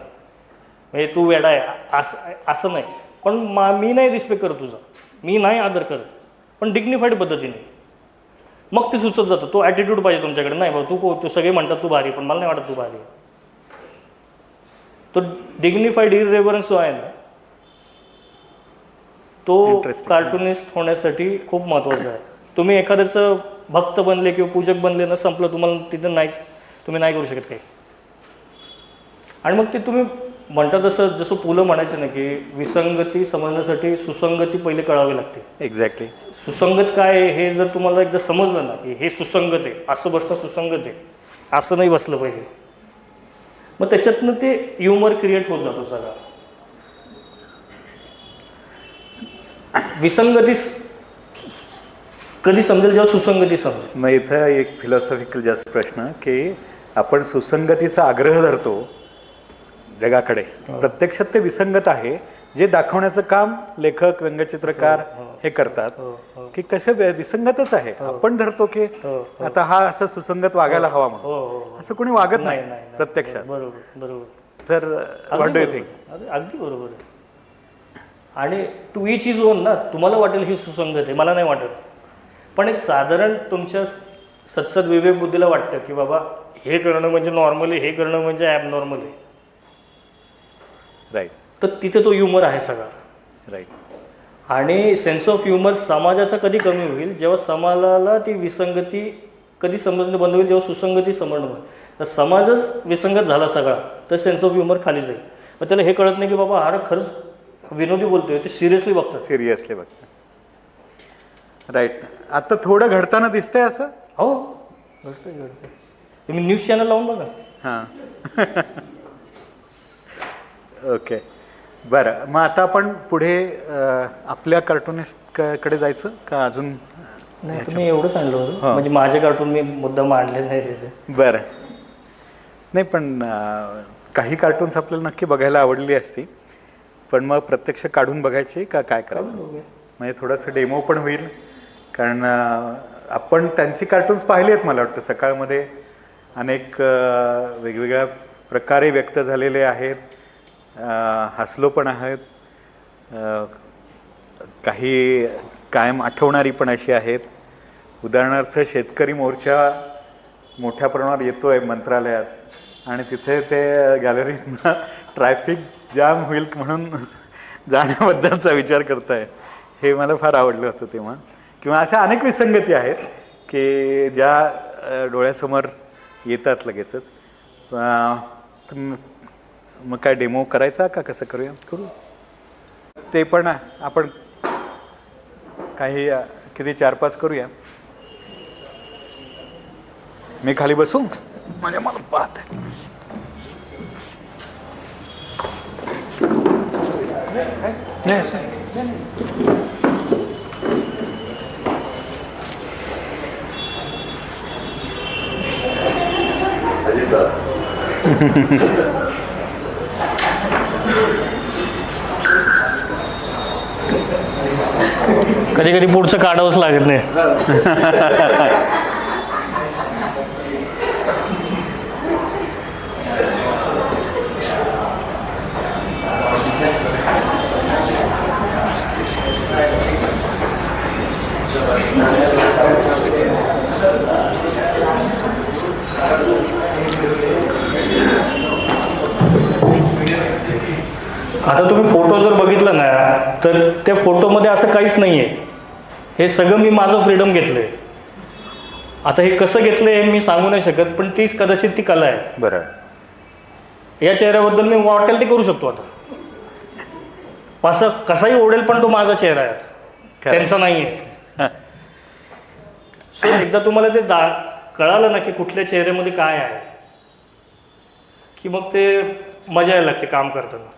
म्हणजे तू वेडा आहे असं नाही, पण मी नाही रिस्पेक्ट करत तुझा, मी नाही आदर करत, पण डिग्निफाईड पद्धतीने. मग ते सुचत जातं. तो ॲटिट्यूड पाहिजे तुमच्याकडे. नाही बाबा तू सगळे म्हणतात तू भारी, पण मला नाही वाटत तू भारी. तो डिग्निफाईड इररेव्हरन्स जो आहे ना, तो कार्टुनिस्ट होण्यासाठी खूप महत्त्वाचा आहे. तुम्ही एखाद्याचं भक्त बनले किंवा पूजक बनले ना, संपलं, तुम्हाला तिथं तुम्ही नाही करू शकत काही. आणि मग ते तुम्ही म्हणता जसं पुलं म्हणायचं ना की विसंगती समजण्यासाठी सुसंगती पहिले कळावी लागते. एक्झॅक्टली. सुसंगत काय आहे हे जर तुम्हाला एकदा समजलं ना की हे सुसंगत आहे, असं बसणं सुसंगत आहे, असं नाही बसलं पाहिजे, मग त्याच्यातनं ते ह्युमर क्रिएट होत जातो सगळा. विसंगती कधी समजेल जेव्हा सुसंगती समजेल. मग इथं एक फिलॉसॉफिकल जास्त प्रश्न की आपण सुसंगतीचा आग्रह धरतो जगाकडे, प्रत्यक्षात ते विसंगत आहे, जे दाखवण्याचं काम लेखक, व्यंगचित्रकार हे करतात की कसं विसंगतच आहे. आपण धरतो की आता हा असं सुसंगत वागायला हवा म्हणून, असं कोणी वागत नाही प्रत्यक्षात. बरोबर. तर व्हॉट डू यू थिंक? अगदी बरोबर आहे. आणि टू इच इज ओन ना, तुम्हाला वाटेल ही सुसंगत आहे, मला नाही वाटत, पण एक साधारण तुमच्या सत्सद विवेक बुद्धीला वाटतं की बाबा हे करणं म्हणजे नॉर्मल आहे, हे करणं म्हणजे ॲबनॉर्मल आहे. राईट. तर तिथे तो ह्युमर आहे सगळा. राईट. आणि सेन्स ऑफ ह्युमर समाजाचा कधी कमी होईल जेव्हा समाजाला ती विसंगती कधी समजणं बंद होईल, जेव्हा सुसंगती समजणं. तर समाजच विसंगत झाला सगळा, तर सेन्स ऑफ ह्युमर खाली जाईल. मग त्याला हे कळत नाही की बाबा हा खरंच विनोदी बोलतोय, ते सिरियसली बघतात. सिरियसली बघता. राईट. आता थोडं घडताना दिसतंय असं. हो, घडतंय. तुम्ही न्यूज चॅनल लावून बघा. हां. ओके, बरं. मग आता आपण पुढे आपल्या कार्टुनिस्टकडे जायचं का अजून? नाही, तुम्ही एवढं सांगलं होतं, म्हणजे माझे कार्टून मी मुद्दा मांडले नाही तिथे. बरं. नाही, पण काही कार्टून्स आपल्याला नक्की बघायला आवडली असती, पण मग प्रत्यक्ष काढून बघायची का काय करायचं? म्हणजे थोडंसं डेमो पण होईल, कारण आपण त्यांची कार्टून्स पाहिली आहेत. मला वाटतं सकाळमध्ये अनेक वेगवेगळ्या प्रकारे व्यक्त झालेले आहेत, हसलो पण आहेत, काही कायम आठवणारी पण अशी आहेत. उदाहरणार्थ शेतकरी मोर्चा मोठ्या प्रमाणावर येतो आहे मंत्रालयात आणि तिथे ते गॅलरीतनं ट्रॅफिक जाम होईल म्हणून जाण्याबद्दलचा विचार करताय. हे मला फार आवडलं होतं तेव्हा. किंवा अशा अनेक विसंगती आहेत की ज्या डोळ्यासमोर येतात लगेचच. मग काय डेमो करायचा का कसं करूया? करू ते पण. आपण काही किती 4-5 करूया. मी खाली बसू म्हणजे मला पाहत आहे. कधी कधी पुढचं काढावंच लागत नाही. आता तुम्ही फोटो जर बघितला ना, तर त्या फोटोमध्ये असं काहीच नाही आहे. हे सगळं मी माझं फ्रीडम घेतलं आहे. आता हे कसं घेतलं आहे मी सांगू नाही शकत, पण तीच कदाचित ती कला आहे. बरं. या चेहऱ्याबद्दल मी वाटेल ते करू शकतो. आता असं कसाही ओढेल, पण तो माझा चेहरा आहे, त्यांचा नाही आहे. सो एकदा तुम्हाला ते कळालं ना की कुठल्या चेहऱ्यामध्ये काय आहे, की मग ते मजा यायला लागते काम करताना.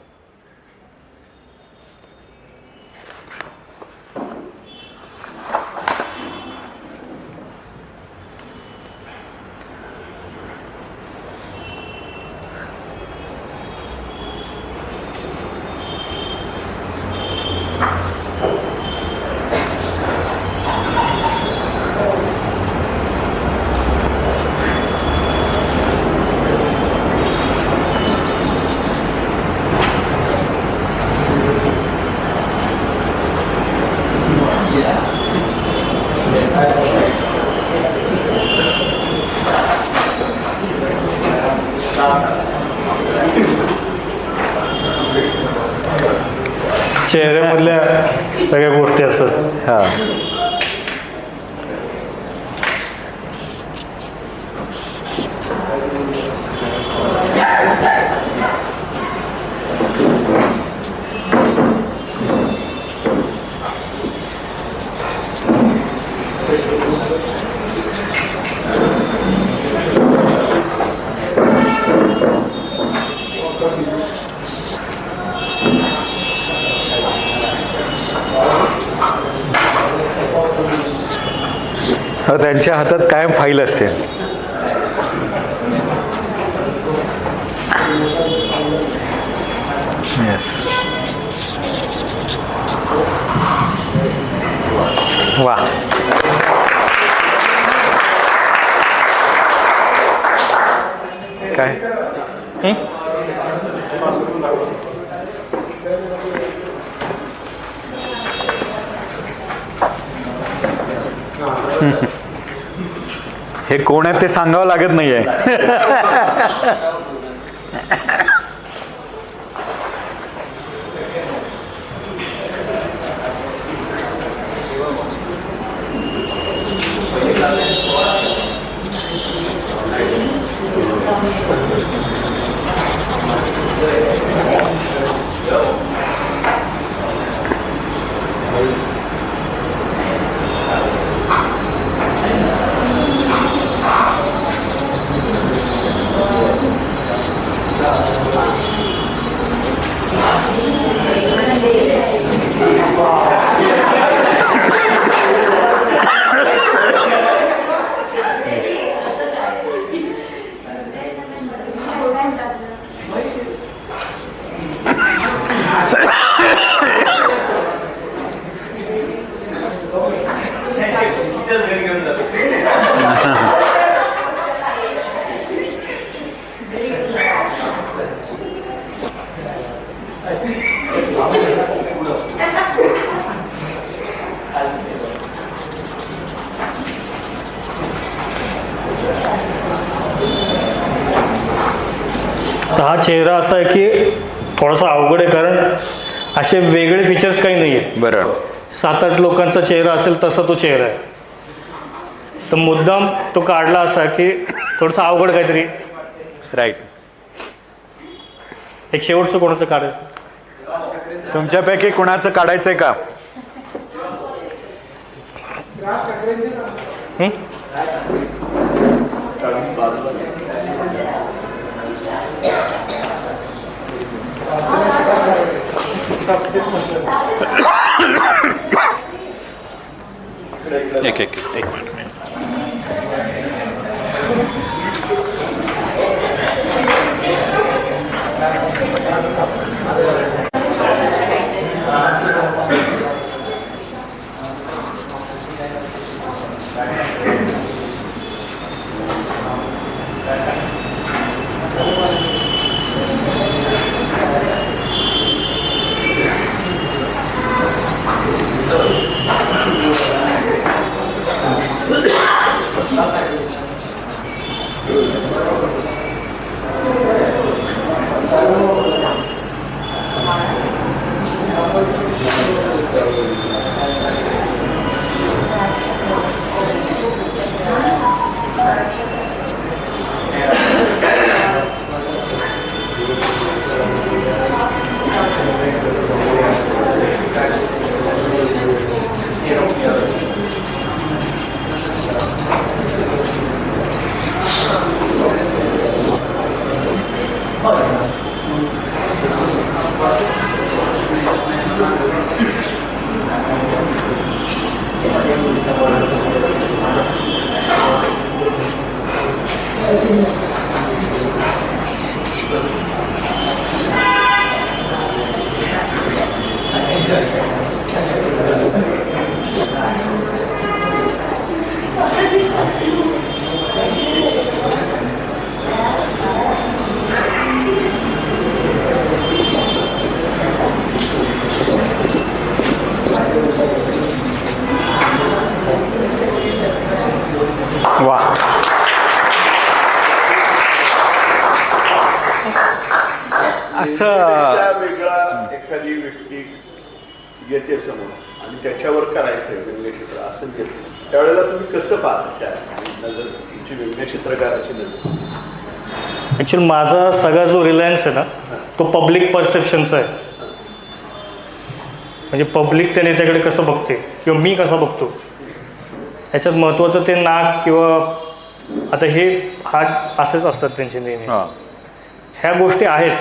चेहऱ्यामधल्या सगळ्या गोष्टी असतात. हां. त्यांच्या हातात कायम फाईल असते. येस. वा. काय हे कोण आहे ते सांगावं लागत नाहीये. हा चेहरा असा आहे की थोडासा अवघड आहे, कारण असे वेगळे फीचर्स काही नाही आहे. बरं. 7-8 लोकांचा चेहरा असेल तसा तो चेहरा आहे. तर मुद्दाम तो काढला असा की थोडंसं अवघड काहीतरी. राईट. एक शेवटचं कोणाचं काढायचं? तुमच्यापैकी कुणाचं काढायचंय का? एक मिनिट. वा. असं वेगळा एखादी व्यक्ती येते समोर आणि त्याच्यावर करायचंय व्यंग्य चित्र असं येतं, त्यावेळेला तुम्ही कसं पाहता त्या नजर, तुमची व्यंग्य चित्रकाराची नजर? ॲक्च्युअली माझा सगळा जो रिलायन्स आहे ना तो पब्लिक परसेप्शनचा आहे. म्हणजे पब्लिक त्या नेत्याकडे कसं बघते किंवा मी कसा बघतो याच्यात महत्त्वाचं ते नाक किंवा आता हे हात असेच असतात त्यांचे नेहमी. ह्या गोष्टी आहेत,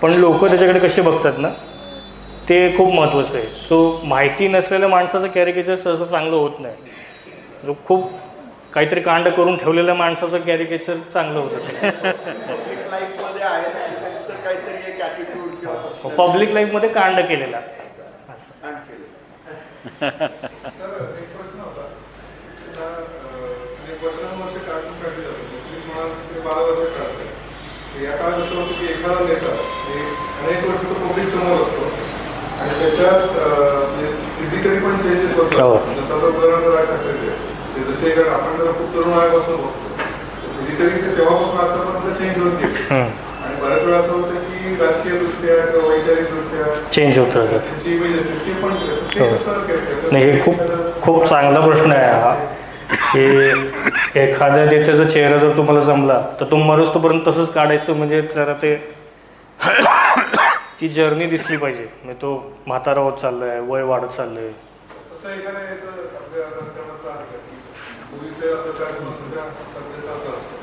पण लोक त्याच्याकडे कसे बघतात ना ते खूप महत्त्वाचं आहे. सो माहिती नसलेल्या माणसाचं कॅरिकेचर सहसा चांगलं होत नाही. जो खूप काहीतरी कांड करून ठेवलेल्या माणसाचं कॅरिकेचर चांगलं होत असेल. पब्लिक लाईफमध्ये आहे ना त्यांचं काहीतरी एक ॲटिट्यूड किंवा पब्लिक लाईफमध्ये कांड केलेला कांड केलं. सर एक प्रश्न होता, वर्ष कार्टून काढले जाते, तुम्ही म्हणाल ते 12 वर्ष काढते. या काळात असं होतं की एखादा नेता हे अनेक वर्ष तो पब्लिक समोर असतो आणि त्याच्यात फिजिकली पण चेंजेस होतात. जसं उदाहरण राज ठाकरेचे जसे आपण जर खूप तरुण वयापासून बघतो फिजिकली ते तेव्हापासून आतापर्यंत चेंज होत गेले आणि बऱ्याच वेळा असं होतं की राजकीय दृष्ट्या किंवा वैचारिक दृष्ट्या चेंज होत राहतात. त्यांची इमेज असते ते पण ते कसं नाही, हे खूप चांगला प्रश्न आहे हा, की एखाद्या नेत्याचा चेहरा जर तुम्हाला जमला तर तो मरोस तोपर्यंत तसंच काढायचं. म्हणजे जरा ते ती जर्नी दिसली पाहिजे. म्हणजे तो म्हातारा होत चाललाय, वय वाढत चाललंय. असं एखाद्या याचं आपल्या राजकारणातलं आहे का की पूर्वीचं असं काय सध्या सध्याचं असं असतं?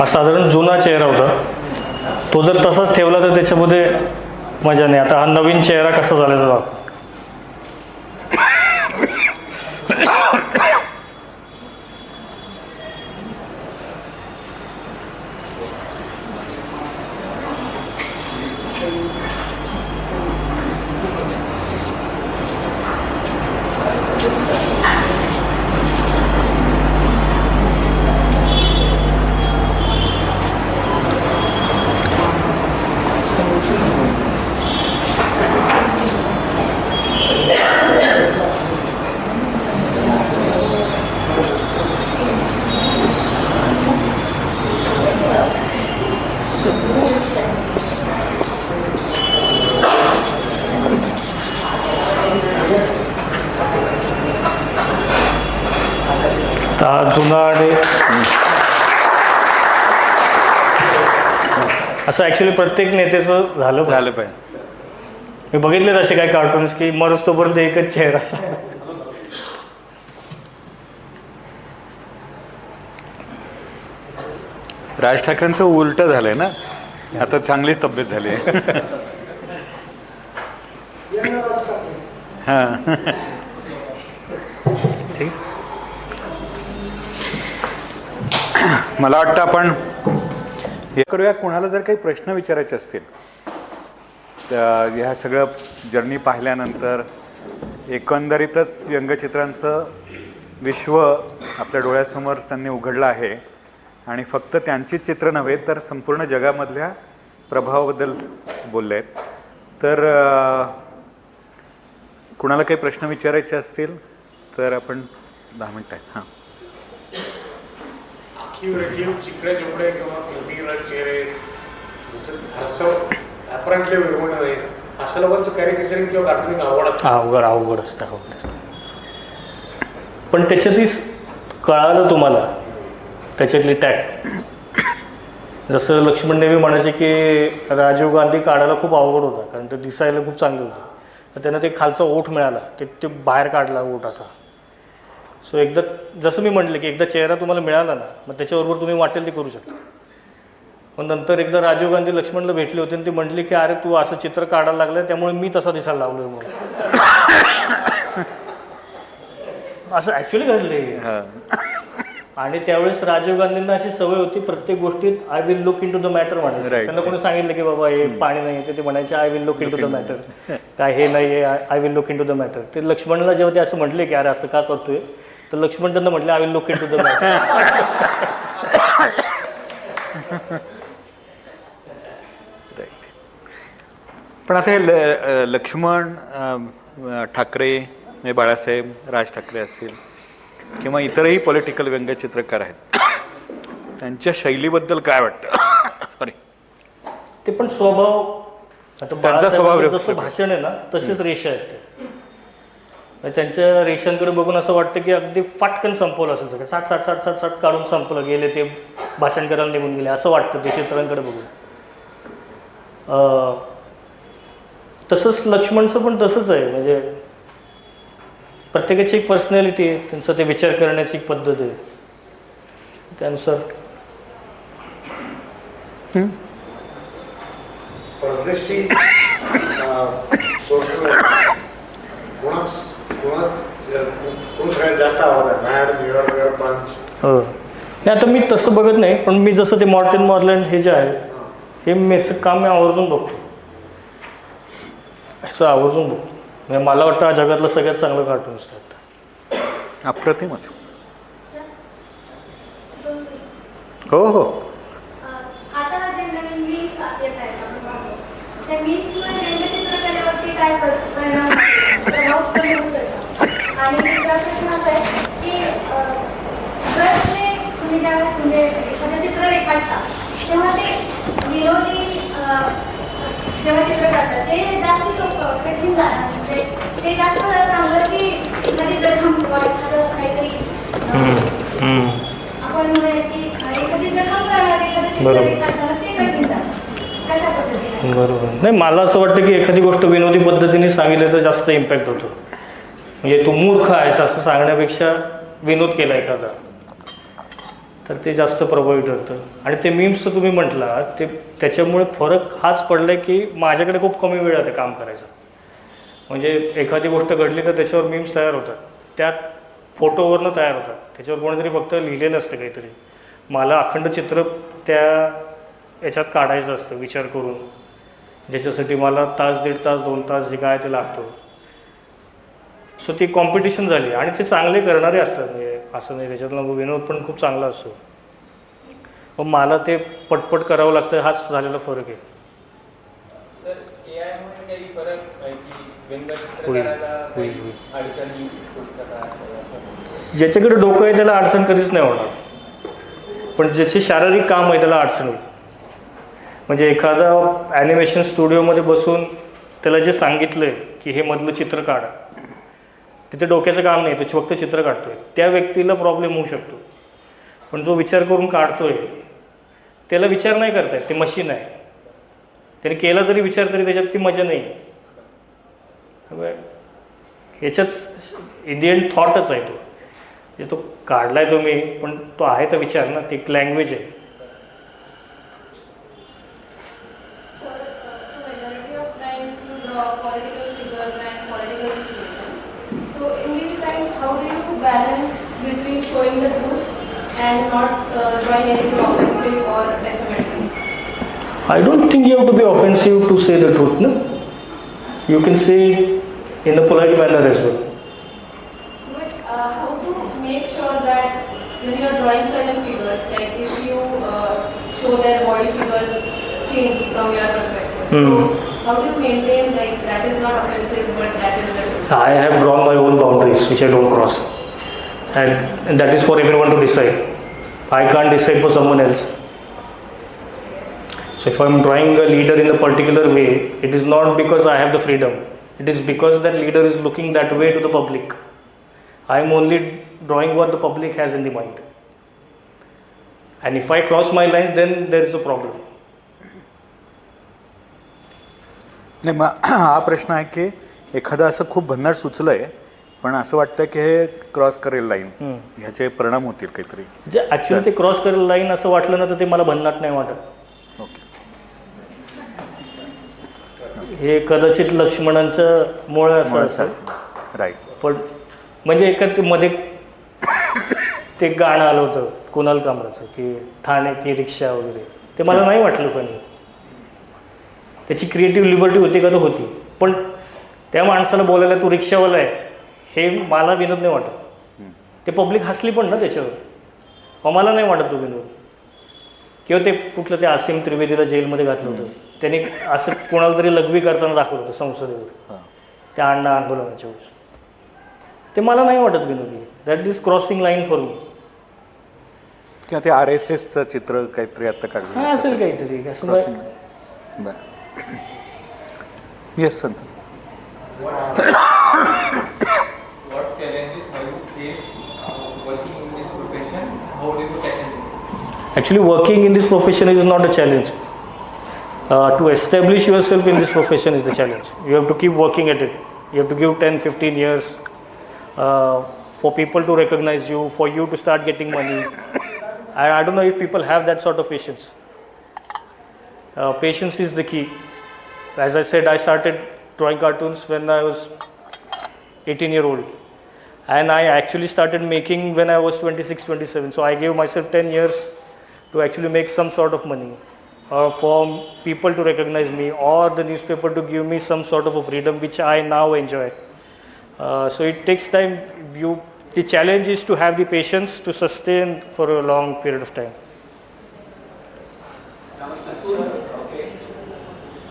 हा साधारण जुना चेहरा होता, तो जर तसाच ठेवला तर त्याच्यामध्ये मजा नाही. आता हा नवीन चेहरा कसा झालेला दाखव. हा जुना आणि असं ॲक्च्युली प्रत्येक नेत्याचं झालं पाहिजे. मी बघितले तसे काही कार्टून्स की मरच तोपर्यंत एकच चेहरा असा. राज ठाकरेंचं उलट झालंय ना, आता चांगलीच तब्येत झाली आहे. हां ठीक. मला वाटतं आपण हे करूया, कोणाला जर काही प्रश्न विचारायचे असतील तर ह्या सगळं जर्नी पाहिल्यानंतर एकंदरीतच व्यंगचित्रांचं विश्व आपल्या डोळ्यासमोर त्यांनी उघडलं आहे आणि फक्त त्यांचीच चित्र नव्हे तर संपूर्ण जगामधल्या प्रभावाबद्दल बोलले आहेत. तर कुणाला काही प्रश्न विचारायचे असतील तर आपण 10 मिनिटं आहेत. हां चिकड्या चोपड्या किंवा फिल्मी चेहरे असं अपरांटले विरवण आहे, अशा लोकांचं कॅरिकेचरिंग किंवा कार्टूनिंग अवघड असतं. पण त्याच्यातही कळालं तुम्हाला त्याच्यातली टॅग. जसं लक्ष्मण नेहमी म्हणायचे की राजीव गांधी काढायला खूप अवघड होता कारण ते दिसायला खूप चांगलं होतं, तर त्यांना ते खालचा ओठ मिळाला, ते बाहेर काढला ओठ असा. सो एकदा जसं मी म्हटलं की एकदा चेहरा तुम्हाला मिळाला ना, मग त्याच्याबरोबर तुम्ही वाटेल ते करू शकता. पण नंतर एकदा राजीव गांधी लक्ष्मणला भेटले होते आणि ती म्हटली की अरे तू असं चित्र काढायला लागलं त्यामुळे मी तसा दिसायला लागलोय म्हणून. असं ॲक्च्युली घडले. आणि त्यावेळेस राजीव गांधींना अशी सवय होती प्रत्येक गोष्टीत I will look into the matter म्हणायचं. त्यांना कोणी सांगितलं की बाबा हे पाणी नाही, ते म्हणायचे I will look into the matter. काय हे नाही आहे, I will look into the matter. ते लक्ष्मणला जेव्हा ते असं म्हटले की अरे असं का करतोय, तर लक्ष्मण त्यांना म्हटले I will look into the matter. पण आता हे लक्ष्मण ठाकरे, बाळासाहेब राज ठाकरे असतील किंवा इतरही पॉलिटिकल व्यंगचित्रकार आहेत, त्यांच्या शैलीबद्दल काय वाटतं? अरे ते पण स्वभाव, आता त्यांचा स्वभाव जसं भाषण आहे ना तसेच रेषा आहेत ते. त्यांच्या रेषांकडे बघून असं वाटतं की अगदी फाटकन संपवलं असेल सगळं, साठ साठ साठ साठ साठ काढून संपलं, गेले ते भाषण करायला निघून गेले असं वाटतं ते चित्रांकडे बघून. तसंच लक्ष्मणचं पण तसंच आहे, म्हणजे प्रत्येकाची एक पर्सनॅलिटी आहे, त्यांचं ते विचार करण्याची एक पद्धत आहे, त्यानुसार. परदेशी कोण सगळ्यात जास्त आवडतं? मॅड, न्यूयॉर्क, पंच. हो नाही आता मी तसं बघत नाही, पण मी जसं ते मॉर्टिन मॉर्लंड हे जे आहे हे मेचं काम मी आवर्जून बघतो, ह्याचं आवर्जून बघतो. म्हणजे मला वाटतं हा जगातलं सगळ्यात चांगलं कार्टून असतात. अप्रतिम. हो हो आता जे नवीन मीम्स येत आहेत आपण त्या मीम्समुळे व्यंगचित्रकलेवरती काय परिणाम प्रभाव कमी होतो. आणि दुसरा प्रश्न असा आहे की जर ते तुम्ही ज्यावेळेस म्हणजे एखादं चित्र रेखाटता तेव्हा ते विरोधी जेव्हा चित्र काढतात ते जास्त सोपं कठीण जाणार, म्हणजे ते जास्त चांगलं की एखादी जखम किंवा एखादं काहीतरी आपण म्हणूया की एखादी जखम करणार एखादं चित्र रेखाटताना ते कठीण जाणार. कशा पद्धतीने? बरोबर. नाही मला असं वाटतं की एखादी गोष्ट विनोदी पद्धतीने सांगितलं तर जास्त इम्पॅक्ट होतो. म्हणजे तू मूर्ख आहेस असं सांगण्यापेक्षा विनोद केला एखादा तर ते जास्त प्रभावी ठरतं. आणि ते मीम्सचं तुम्ही म्हटला ते त्याच्यामुळे फरक हाच पडला आहे की माझ्याकडे खूप कमी वेळ आहे ते काम करायचं. म्हणजे एखादी गोष्ट घडली तर त्याच्यावर मीम्स तयार होतात, त्यात फोटोवरनं तयार होतात, त्याच्यावर कोणीतरी फक्त लिहिलेलं असतं काहीतरी. मला अखंड चित्र त्या याच्यात काढायचं असतं विचार करून, ज्याच्यासाठी मला तास, 1.5 तास, 2 तास जे काय ते लागतो. सो ती कॉम्पिटिशन झाली आणि ते चांगले करणारे असतात, म्हणजे असं नाही. त्याच्यातला विनोद पण खूप चांगला असतो, पण मला ते पटपट करावं लागतं, हाच झालेला फरक आहे. सर, AI मुळे काही फरक आहे की व्यंगचित्रकाराला काही अडचणी होतात? ज्याच्याकडे डोकं आहे त्याला अडचण कधीच नाही होणार, पण ज्याचे शारीरिक काम आहे त्याला अडचण होईल. म्हणजे एखादा ॲनिमेशन स्टुडिओमध्ये बसून त्याला जे सांगितलं आहे की हे मधलं चित्र काढ, तिथे डोक्याचं काम नाही, तो फक्त चित्र काढतो आहे, त्या व्यक्तीला प्रॉब्लेम होऊ शकतो. पण जो विचार करून काढतो आहे त्याला विचार नाही करता येत, ते मशीन आहे. त्याने केला तरी विचार तरी त्याच्यात ती मजा नाही. याच्यात इंडियन थॉटच आहे तो, म्हणजे तो काढला आहे तुम्ही, पण तो आहे तर विचार ना, ती एक लँग्वेज आहे. Balance between showing the truth and not drawing anything offensive or defamatory. I don't think you have to be offensive to say the truth, no? You can say in a polite manner as well. But how to make sure that when you are drawing certain figures, like if you show their body figures change from your perspective, so how do you maintain like that is not offensive but that is the truth? I have drawn my own boundaries which I don't cross. And that is for everyone to decide. I can't decide for someone else. So if I'm drawing a leader in a particular way, it is not because I have the freedom. It is because that leader is looking that way to the public. I am only drawing what the public has in the mind. And if I cross my lines, then there is a problem. नाही, मग हा प्रश्न आहे की एखादं असं खूप भन्नाट सुचलं आहे, पण असं वाटतं की हे क्रॉस करेल लाईन, ह्याचे परिणाम होतील काहीतरी. जे ॲक्च्युली ते क्रॉस करेल लाईन असं वाटलं ना तर ते मला भन्नाट नाही वाटत. ओके. हे कदाचित लक्ष्मणांचं मुळे असं असेल. राईट. पण म्हणजे एखाद मध्ये ते गाणं आलं होतं कुणाल कामराचं की ठाणे की रिक्षा वगैरे, ते मला नाही वाटलं. पण त्याची क्रिएटिव्ह लिबर्टी होती का तर होती, पण त्या माणसाला बोलायला तू रिक्षावाला आहे हे मला विनोद नाही वाटत. ते पब्लिक हसली पण ना त्याच्यावर, मग मला नाही वाटत तो विनोद. किंवा ते कुठलं ते आसिम त्रिवेदीला जेलमध्ये घातलं होतं, त्यांनी असं कोणाला तरी लघवी करताना दाखवलं होतं संसदेवर त्या अण्णा आंदोलनाच्या वेळेस, ते मला नाही वाटत विनोदी. That is crossing line for me. किंवा ते RSSचं चित्र काहीतरी आता काढलं, हां असेल काहीतरी असं. बरं. Yes Santosh. What challenges have you faced working in this profession? How did you tackle it? Actually, working in this profession is not a challenge. To establish yourself in this profession is the challenge. You have to keep working at it. You have to give 10-15 years for people to recognize you, for you to start getting money. And I don't know if people have that sort of patience. Patience is the key. As I said, I started drawing cartoons when I was 18-year-old. And I actually started making when I was 26-27. So I gave myself 10 years to actually make some sort of money, for people to recognize me, or the newspaper to give me some sort of a freedom which I now enjoy. So it takes time. The challenge is to have the patience to sustain for a long period of time.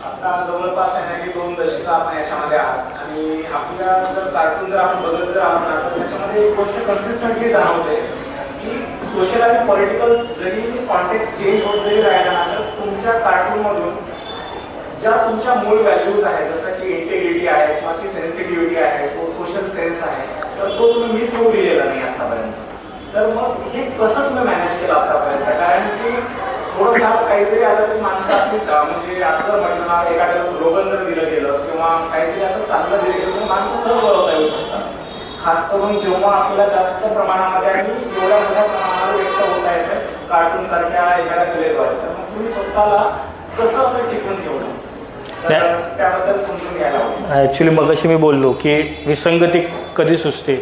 आता जवळपास आहे ना की 2 दशक आपण याच्यामध्ये आहात, आणि आपल्या जर कार्टून जर आपण बघत जर आहोत ना तर त्याच्यामध्ये एक गोष्ट कन्सिस्टंटली जाणवते की सोशल आणि पॉलिटिकल जरी कॉन्टेक्स्ट चेंज होत जरी राहिला ना तर तुमच्या कार्टूनमधून ज्या तुमच्या मूळ व्हॅल्यूज आहेत, जसं की इंटेग्रिटी आहे किंवा ती सेन्सिटिव्हिटी आहे, तो सोशल सेन्स आहे, तर तो तुम्ही मिस होऊ दिलेला नाही आतापर्यंत. तर मग हे कसं तुम्ही मॅनेज केलं आतापर्यंत? कारण की थोडं काहीतरी आलं की माणसं आपली म्हणजे असं जर म्हटलं ना, एखाद्याला स्लोगन जर दिलं गेलं किंवा काहीतरी असं चांगलं दिलं गेलं तर माणसं सहज वळवता येऊ शकतात. खास करून जेव्हा आपल्याला जास्त प्रमाणामध्ये आणि एवढ्या मोठ्या प्रमाणावर व्यक्त होत आहे येत आहेत कार्टून सारख्या एखाद्या कलेद्वारे, तर मग तुम्ही स्वतःला कसं असं टिकून ठेवलं तर त्याबद्दल समजून घ्यायला हवं. ॲक्च्युली मगाशी मी बोललो की विसंगती कधी सुचते,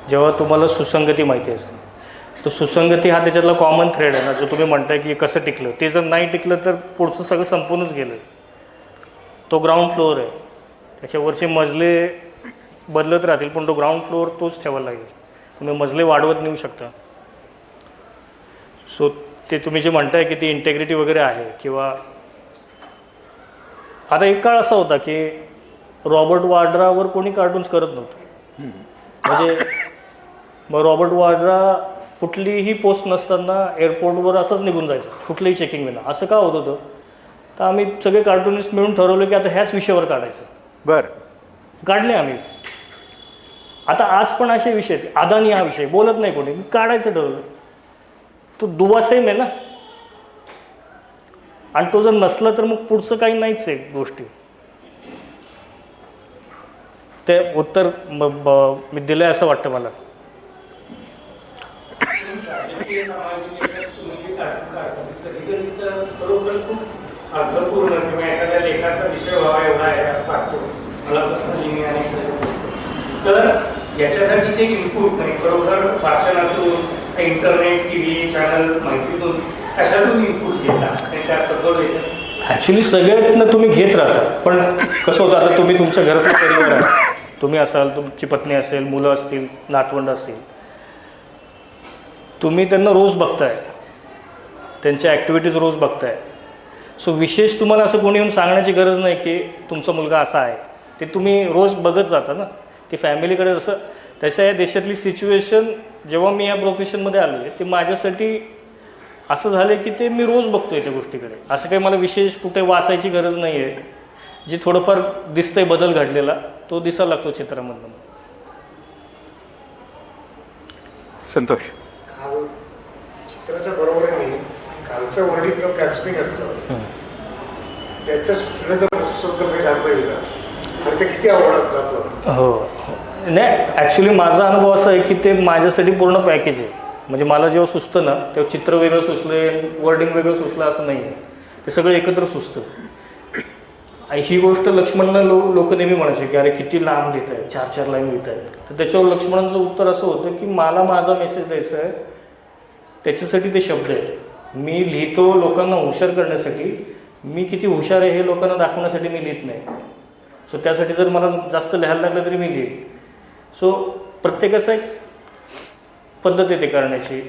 जेव्हा तुम्हाला सुसंगती माहिती असते. तर सुसंगती हा त्याच्यातला कॉमन थ्रेड आहे ना, जो तुम्ही म्हणताय की कसं टिकलं. ते जर नाही टिकलं तर पुढचं सगळं संपूनच गेलं. तो ग्राउंड फ्लोअर आहे, त्याच्यावरचे मजले बदलत राहतील पण तो ग्राउंड फ्लोअर तोच ठेवायला लागेल. तुम्ही मजले वाढवत नेऊ शकता. सो ते तुम्ही जे म्हणताय की ती इंटेग्रिटी वगैरे आहे, किंवा आता एक काळ असा होता की रॉबर्ट वाड्रावर कोणी कार्टून्स करत नव्हतं. म्हणजे मग रॉबर्ट वाड्रा कुठलीही पोस्ट नसताना एअरपोर्टवर असंच निघून जायचं, कुठलंही चेकिंग विना. असं का होत होतं, तर आम्ही सगळे कार्टुनिस्ट मिळून ठरवलं की आता ह्याच विषयावर काढायचं. बरं, काढले आम्ही. आता आज पण असे विषय आहेत, अदानी हा विषय बोलत नाही कोणी, काढायचं ठरवलं. तो दुवा सेम आहे ना, आणि तो जर नसला तर मग पुढचं काही नाहीच आहे गोष्टी. ते उत्तर मी दिलंय असं वाटतं मला. अर्थपूर्ण किंवा एखाद्या लेखाचा विषय व्हावा एवढा आहे वाटतो मला पर्सनली. तर याच्यासाठी जे इनपुट नाही, खरोखर वाचनातून, इंटरनेट, टी व्ही चॅनल, माहितीतून कशातून इनपुट घेतात त्या सगळं ॲक्च्युली सगळ्यातनं तुम्ही घेत राहता. पण कसं होतं, आता तुम्ही तुमच्या घरातलं परिवार आहे, तुम्ही असाल, तुमची पत्नी असेल, मुलं असतील, नातवंड असतील, तुम्ही त्यांना रोज बघताय, त्यांच्या ॲक्टिव्हिटीज रोज बघताय. सो विशेष तुम्हाला असं कोणी येऊन सांगण्याची गरज नाही की तुमचा मुलगा असा आहे. ते तुम्ही रोज बघत जाता ना. ती फॅमिलीकडे जसं, तशा या देशातली सिच्युएशन जेव्हा मी या प्रोफेशनमध्ये आलो आहे, ते माझ्यासाठी असं झालं की ते मी रोज बघतोय त्या गोष्टीकडे. असं काही मला विशेष कुठे वाचायची गरज नाही आहे. जे थोडंफार दिसतंय बदल घडलेला, तो दिसायला लागतो चित्रामधून. संतोष. चित्राच्या बरोबर नाही, कालचं वर्डिंग किंवा कॅप्शनिंग असतं, त्याच्या सूचनेचा शब्द काही सांगता येईल का, आणि ते किती आवडत जातं. हो, नाही ॲक्च्युली माझा अनुभव असा आहे की ते माझ्यासाठी पूर्ण पॅकेज आहे. म्हणजे मला जेव्हा सुचतं ना, तेव्हा चित्र वेगळं सुचलं, वर्डिंग वेगळं सुचलं असं नाही आहे. ते सगळं एकत्र सुचतं. ही गोष्ट लक्ष्मणला लोक नेहमी म्हणायचे की अरे किती लांब लिहित आहे, 4-4 लाईन लिहित आहेत. तर त्याच्यावर लक्ष्मणांचं उत्तर असं होतं की मला माझा मेसेज द्यायचा आहे, त्याच्यासाठी ते शब्द आहेत. मी लिहितो लोकांना हुशार करण्यासाठी, मी किती हुशार आहे हे लोकांना दाखवण्यासाठी मी लिहित नाही. सो त्यासाठी जर मला जास्त लिहायला लागलं तरी मी लिहीन. सो प्रत्येकाचं एक पद्धत आहे ते करण्याची.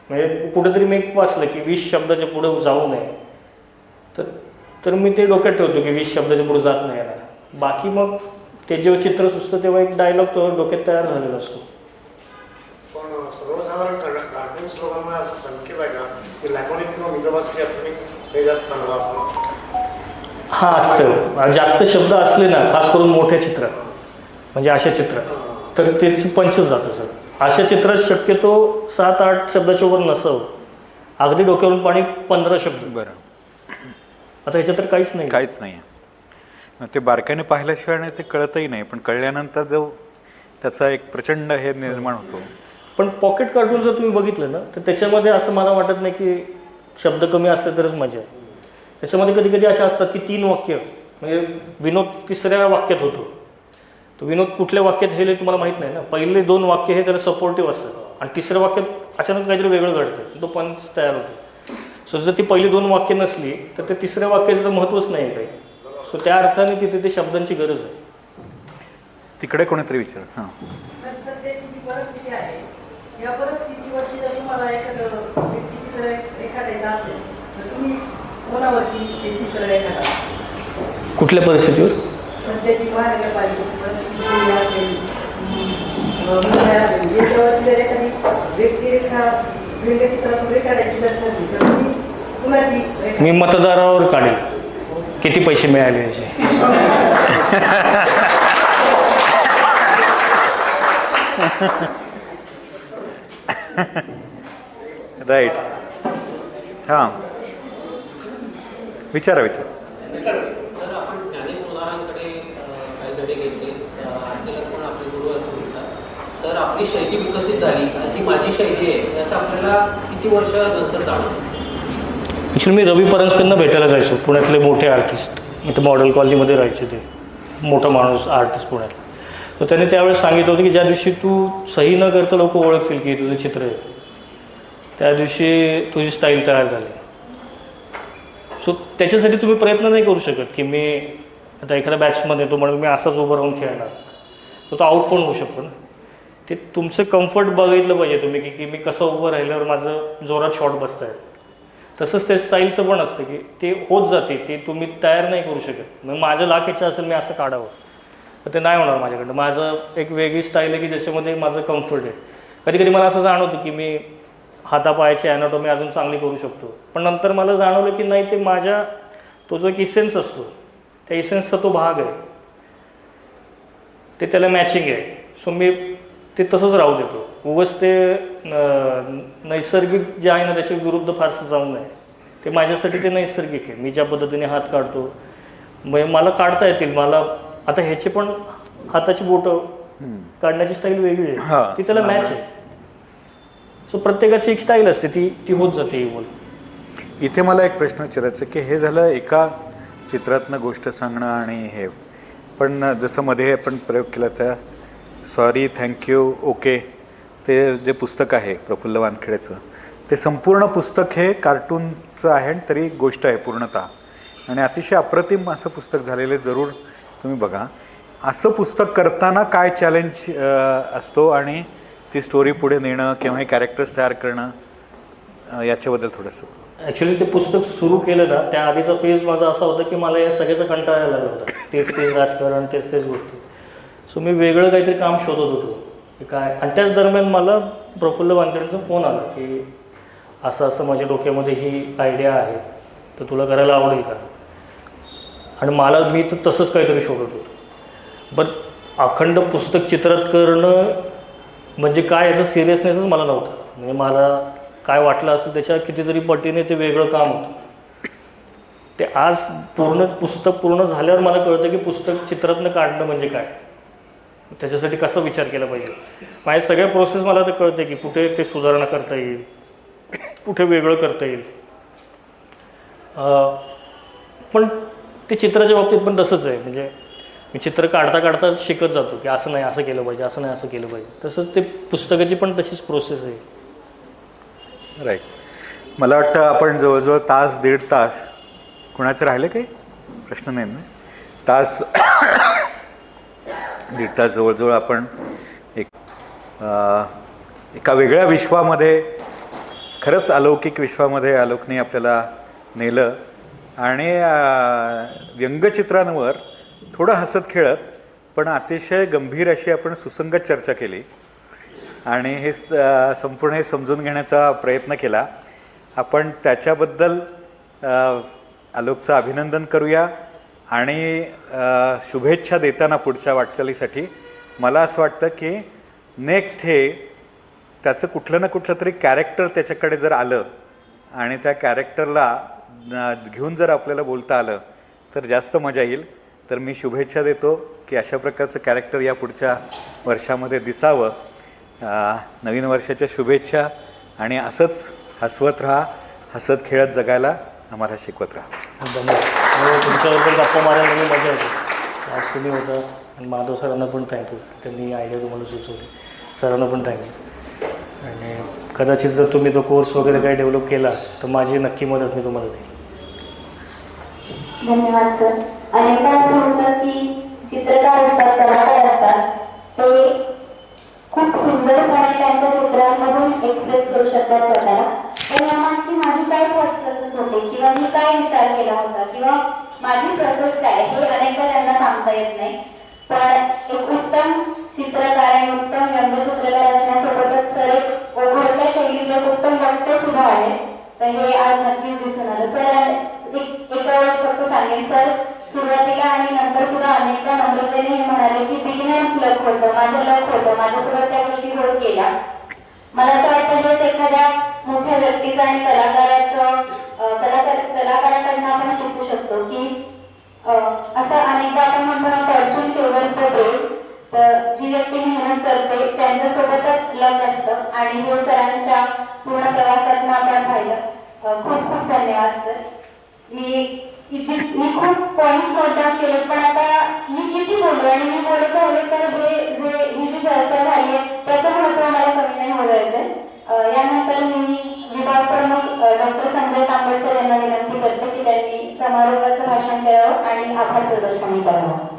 म्हणजे कुठेतरी मी एक वाचलं की 20 शब्दाच्या पुढे जाऊ नये, तर मी ते डोक्यात ठेवतो की 20 शब्दाच्या पुढे जात नाही याला. बाकी मग ते जेव्हा चित्र सुचतं तेव्हा एक डायलॉग तो डोक्यात तयार झालेला असतो. पण सर्वसाधारण कार्टून्स लोकांना असं संकेत आहे का की लॅकोनिक किंवा मितभाषी कॅप्शनिंग ते जास्त चांगलं असतं. हां, असतं. जास्त शब्द असले ना, खास करून मोठ्या चित्रात, म्हणजे अशा चित्रात, तर त्याची पंचच जातं सर. अशा चित्रात शक्यतो 7-8 शब्दाच्या वर नसावं. अगदी डोक्यावरून पाणी 15 शब्द. बरं. आता ह्याच्यात तर काहीच नाही. काहीच नाही आहे. ते बारकाईने पाहिल्याशिवाय ते कळतही नाही, पण कळल्यानंतर जो त्याचा एक प्रचंड हे निर्माण होतो. पण पॉकेट कार्टून जर तुम्ही बघितलं ना, तर त्याच्यामध्ये असं मला वाटत नाही की शब्द कमी असले तरच मजा आहे. त्याच्यामध्ये कधी कधी असे असतात की 3 वाक्य, म्हणजे विनोद 3ऱ्या वाक्यात होतो. तो विनोद कुठल्या वाक्यात हे तुम्हाला माहीत नाही ना. पहिले 2 वाक्य हे त्याला सपोर्टिव्ह असतात आणि 3ऱ्या वाक्यात अचानक काहीतरी वेगळं घडतं, तो पंच तयार होतो. सो जर ती पहिली 2 वाक्य नसली तर ते 3ऱ्या वाक्याचं महत्त्वच नाही आहे काही. सो त्या अर्थाने तिथे ते शब्दांची गरज आहे. तिकडे कोणीतरी विचार. हां, सध्याची जी परिस्थिती आहे, या परिस्थितीवरची जर तुम्हाला एखादं व्यक्ती चित्र रेखाटायचं असेल तर तुम्ही कोणावरती ते चित्र रेखाटा. कुठल्या परिस्थितीवर? सध्याची महानगरपालिकेची परिस्थिती असेल, याच्यावरती जर एखादी व्यक्तिरेखा व्यंगचित्रातून रेखाटायची जर नसेल तर तुम्ही कुणाची? मी मतदारावर काढेल किती पैसे मिळाले याचे. राईट. हां, विचारा. सर, आपण ज्ञानेश्वरांकडे काही धडे घेतले, आपल्याला पण आपले गुरु असं म्हणतात, तर आपली आपली शैली विकसित झाली आणि ती माझी शैली आहे याचं आपल्याला किती वर्षानंतर जाणवतं? ॲक्च्युली मी रवी परांजपेंना भेटायला जायचो, पुण्यातले मोठे आर्टिस्ट. इथं मॉडेल कॉलनीमध्ये राहायचे ते, मोठा माणूस आर्टिस्ट पुण्यात. तर त्याने त्यावेळेस सांगितलं होतं की ज्या दिवशी तू सही न करता लोक ओळखतील की तुझं चित्र आहे, त्या दिवशी तुझी स्टाईल तयार झाली. सो त्याच्यासाठी तुम्ही प्रयत्न नाही करू शकत की मी आता एखाद्या बॅट्समध्ये येतो म्हणून मी असाच उभं राहून खेळणार, तो आऊट पण होऊ शकतो ना. ते तुमचं कम्फर्ट बघितलं पाहिजे तुम्ही की मी कसं उभं राहिल्यावर माझं जोरात शॉट बसत आहे. तसंच ते स्टाईलचं पण असतं की ते होत जाते, ते तुम्ही तयार नाही करू शकत. मग माझं लाख इच्छा असेल मी असं काढावं, तर ते नाही होणार माझ्याकडनं. माझं एक वेगळी स्टाईल आहे की ज्याच्यामध्ये माझं कम्फर्ट आहे. कधी कधी मला असं जाणवतं की मी हातापायाची ॲनाटॉमी अजून चांगली करू शकतो, पण नंतर मला जाणवलं की नाही, ते माझ्या तो जो एक इसेन्स असतो त्या इसेन्सचा तो भाग आहे, ते त्याला मॅचिंग आहे. सो मी ते तसंच राहू देतो. उगाच ते नैसर्गिक जे आहे ना त्याच्या विरुद्ध फारसं जाऊ नये. ते माझ्यासाठी ते नैसर्गिक आहे. मी ज्या पद्धतीने हात काढतो मग मला काढता येतील. मला आता ह्याचे पण हाताची बोटं काढण्याची स्टाईल वेगळी आहे, ती त्याला मॅच आहे. सो प्रत्येकाची एक स्टाईल असते, ती होत जाते इव्हॉल्व. इथे मला एक प्रश्न विचारायचं की हे झालं एका चित्रातनं गोष्ट सांगणं आणि हे, पण जसं मध्ये आपण प्रयोग केला त्या सॉरी, थँक्यू, ओके, ते जे पुस्तक आहे प्रफुल्ल वानखेडेचं, ते संपूर्ण पुस्तक हे कार्टूनचं आहे आणि तरी गोष्ट आहे पूर्णतः, आणि अतिशय अप्रतिम असं पुस्तक झालेलं आहे. जरूर तुम्ही बघा. असं पुस्तक करताना काय चॅलेंज असतो आणि ती स्टोरी पुढे नेणं किंवा हे कॅरेक्टर्स तयार करणं याच्याबद्दल थोडंसं. ॲक्च्युली ते पुस्तक सुरू केलं ना त्या आधीचा पेज माझा असा होता की मला या सगळ्याचा कंटाळा यायला लागला होता. तेच राजकारण, तेच गोष्टी. सो मी वेगळं काहीतरी काम शोधत होतो की काय. आणि त्याच दरम्यान मला प्रफुल्ल वानखेडेंचा फोन आला की असं असं माझ्या डोक्यामध्ये ही आयडिया आहे, तर तुला करायला आवडेल का. आणि मी तर तसंच काहीतरी शोधत होतो. बट अखंड पुस्तक चित्रात करणं म्हणजे काय याचा सिरियसनेसच मला नव्हता. म्हणजे मला काय वाटलं असेल त्याच्या कितीतरी पटीने ते वेगळं काम होतं. ते आज पुस्तक पूर्ण झाल्यावर मला कळतं की पुस्तक चित्रातनं काढणं म्हणजे काय, त्याच्यासाठी कसा विचार केला पाहिजे. माझ्या सगळ्या प्रोसेस मला तर कळते की कुठे ते सुधारणा करता येईल, कुठे वेगळं करता येईल. पण ते चित्राच्या बाबतीत पण तसंच आहे. म्हणजे मी चित्र काढता काढता शिकत जातो की असं नाही असं केलं पाहिजे, असं नाही असं केलं पाहिजे. तसंच ते पुस्तकाची पण तशीच प्रोसेस आहे. राईट. मला वाटतं आपण जवळजवळ तास, दीड तास, कुणाचं राहिलं काही प्रश्न नाही ना, तास दीड तास जवळजवळ आपण एका वेगळ्या विश्वामध्ये, खरंच अलौकिक विश्वामध्ये आलोकने आपल्याला नेलं. आणि व्यंगचित्रांवर थोडं हसत खेळत पण अतिशय गंभीर अशी आपण सुसंगत चर्चा केली आणि हे संपूर्ण हे समजून घेण्याचा प्रयत्न केला. आपण त्याच्याबद्दल आलोकचं अभिनंदन करूया आणि शुभेच्छा देताना पुढच्या वाटचालीसाठी मला असं वाटतं की नेक्स्ट हे त्याचं कुठलं ना कुठलं तरी कॅरेक्टर त्याच्याकडे जर आलं आणि त्या कॅरेक्टरला घेऊन जर आपल्याला बोलता आलं तर जास्त मजा येईल. तर मी शुभेच्छा देतो की अशा प्रकारचं कॅरेक्टर या पुढच्या वर्षामध्ये दिसावं. नवीन वर्षाच्या शुभेच्छा आणि असंच हसवत राहा, हसत खेळत जगायला आम्हाला शिकवत राहा. धन्यवाद. तुमच्याबरोबर गप्पा मारायला मी मजा येते. आज तुम्ही होता आणि माधव सरांना पण थँक्यू, त्यांनी आयडिया तुम्हाला सुचवली. सरांना पण थँक्यू. आणि कदाचित जर तुम्ही तो कोर्स वगैरे काही डेव्हलप केला तर माझी नक्की मदत मी तुम्हाला देईल. धन्यवाद सर. अनेकदा असं होतं की चित्रकार असतात, कलाकार असतात, ते खूप सुंदरपणे त्यांच्या चित्रांमधून एक्सप्रेस करू शकतात स्वतःला. पण यामागची माझी काय थॉट प्रोसेस होते किंवा मी काय विचार केला होता किंवा माझी प्रोसेस काय हे अनेकदा त्यांना सांगता येत नाही. पण एक उत्तम चित्रकार आणि उत्तम व्यंगचित्रकार असण्यासोबतच सर एक ओघळत्या शैलीत उत्तम वक्ते सुद्धा आहे. तर हे आज नक्कीच दिसून आलं. सर एका वेळेस फक्त सांगेन, सर सुरुवातीला आणि नंतर सुद्धा अनेकदा नम्रतेने हे म्हणाले की बिगिनर्स लक होतं, माझं लक होतं, माझ्यासोबत त्या गोष्टी होत गेल्या. मला असं वाटतं हेच एखाद्या मोठ्या व्यक्तीचं आणि कलाकाराचं कलाकाराकडनं आपण शिकू शकतो की असं अनेकदा आपण म्हणतो ना फॉर्च्यून फेवर्स द ब्रेव्ह, तर जी व्यक्ती मेहनत करते त्यांच्यासोबतच लक असतं आणि हे सरांच्या पूर्ण प्रवासातनं आपण पाहिलं. खूप खूप धन्यवाद सर. मी खूप पॉईंट्स नोट डाऊन केले, पण आता मी किती बोललो आणि मी बोलत राहिले तर ही जी चर्चा झाली आहे त्याचं महत्त्व मला कमी नाही बोलायचं. यानंतर मी विभाग प्रमुख डॉक्टर संजय तांबड सर यांना विनंती करते की त्यांनी समारोपाचं भाषण करावं आणि आभार प्रदर्शनी करावं.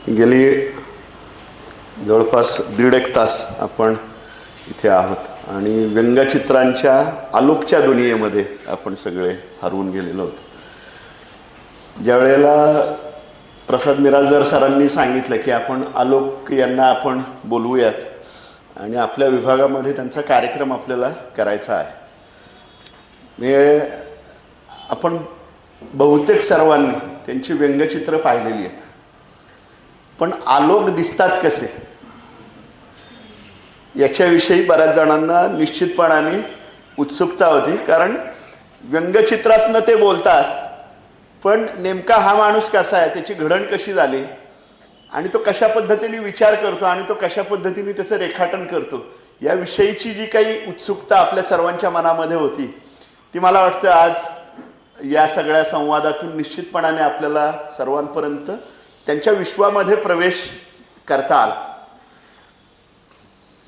गेली जवळपास 1.5 तास आपण इथे आहोत आणि व्यंगचित्रांच्या आलोकच्या दुनियेमध्ये आपण सगळे हरवून गेलेलो होतो. ज्या वेळेला प्रसाद मिरासदार सरांनी सांगितलं की आपण आलोक यांना आपण बोलवूयात आणि आपल्या विभागामध्ये त्यांचा कार्यक्रम आपल्याला करायचा आहे, आपण बहुतेक सर्वांनी त्यांची व्यंगचित्र पाहिलेली आहेत, पण आलोक दिसतात कसे याच्याविषयी बऱ्याच जणांना निश्चितपणाने उत्सुकता होती. कारण व्यंगचित्रातनं ते बोलतात, पण नेमका हा माणूस कसा आहे, त्याची घडण कशी झाली आणि तो कशा पद्धतीने विचार करतो आणि तो कशा पद्धतीने त्याचं रेखाटन करतो याविषयीची जी काही उत्सुकता आपल्या सर्वांच्या मनामध्ये होती ती मला वाटतं आज या सगळ्या संवादातून निश्चितपणाने आपल्याला सर्वांपर्यंत त्यांच्या विश्वामध्ये प्रवेश करता आला.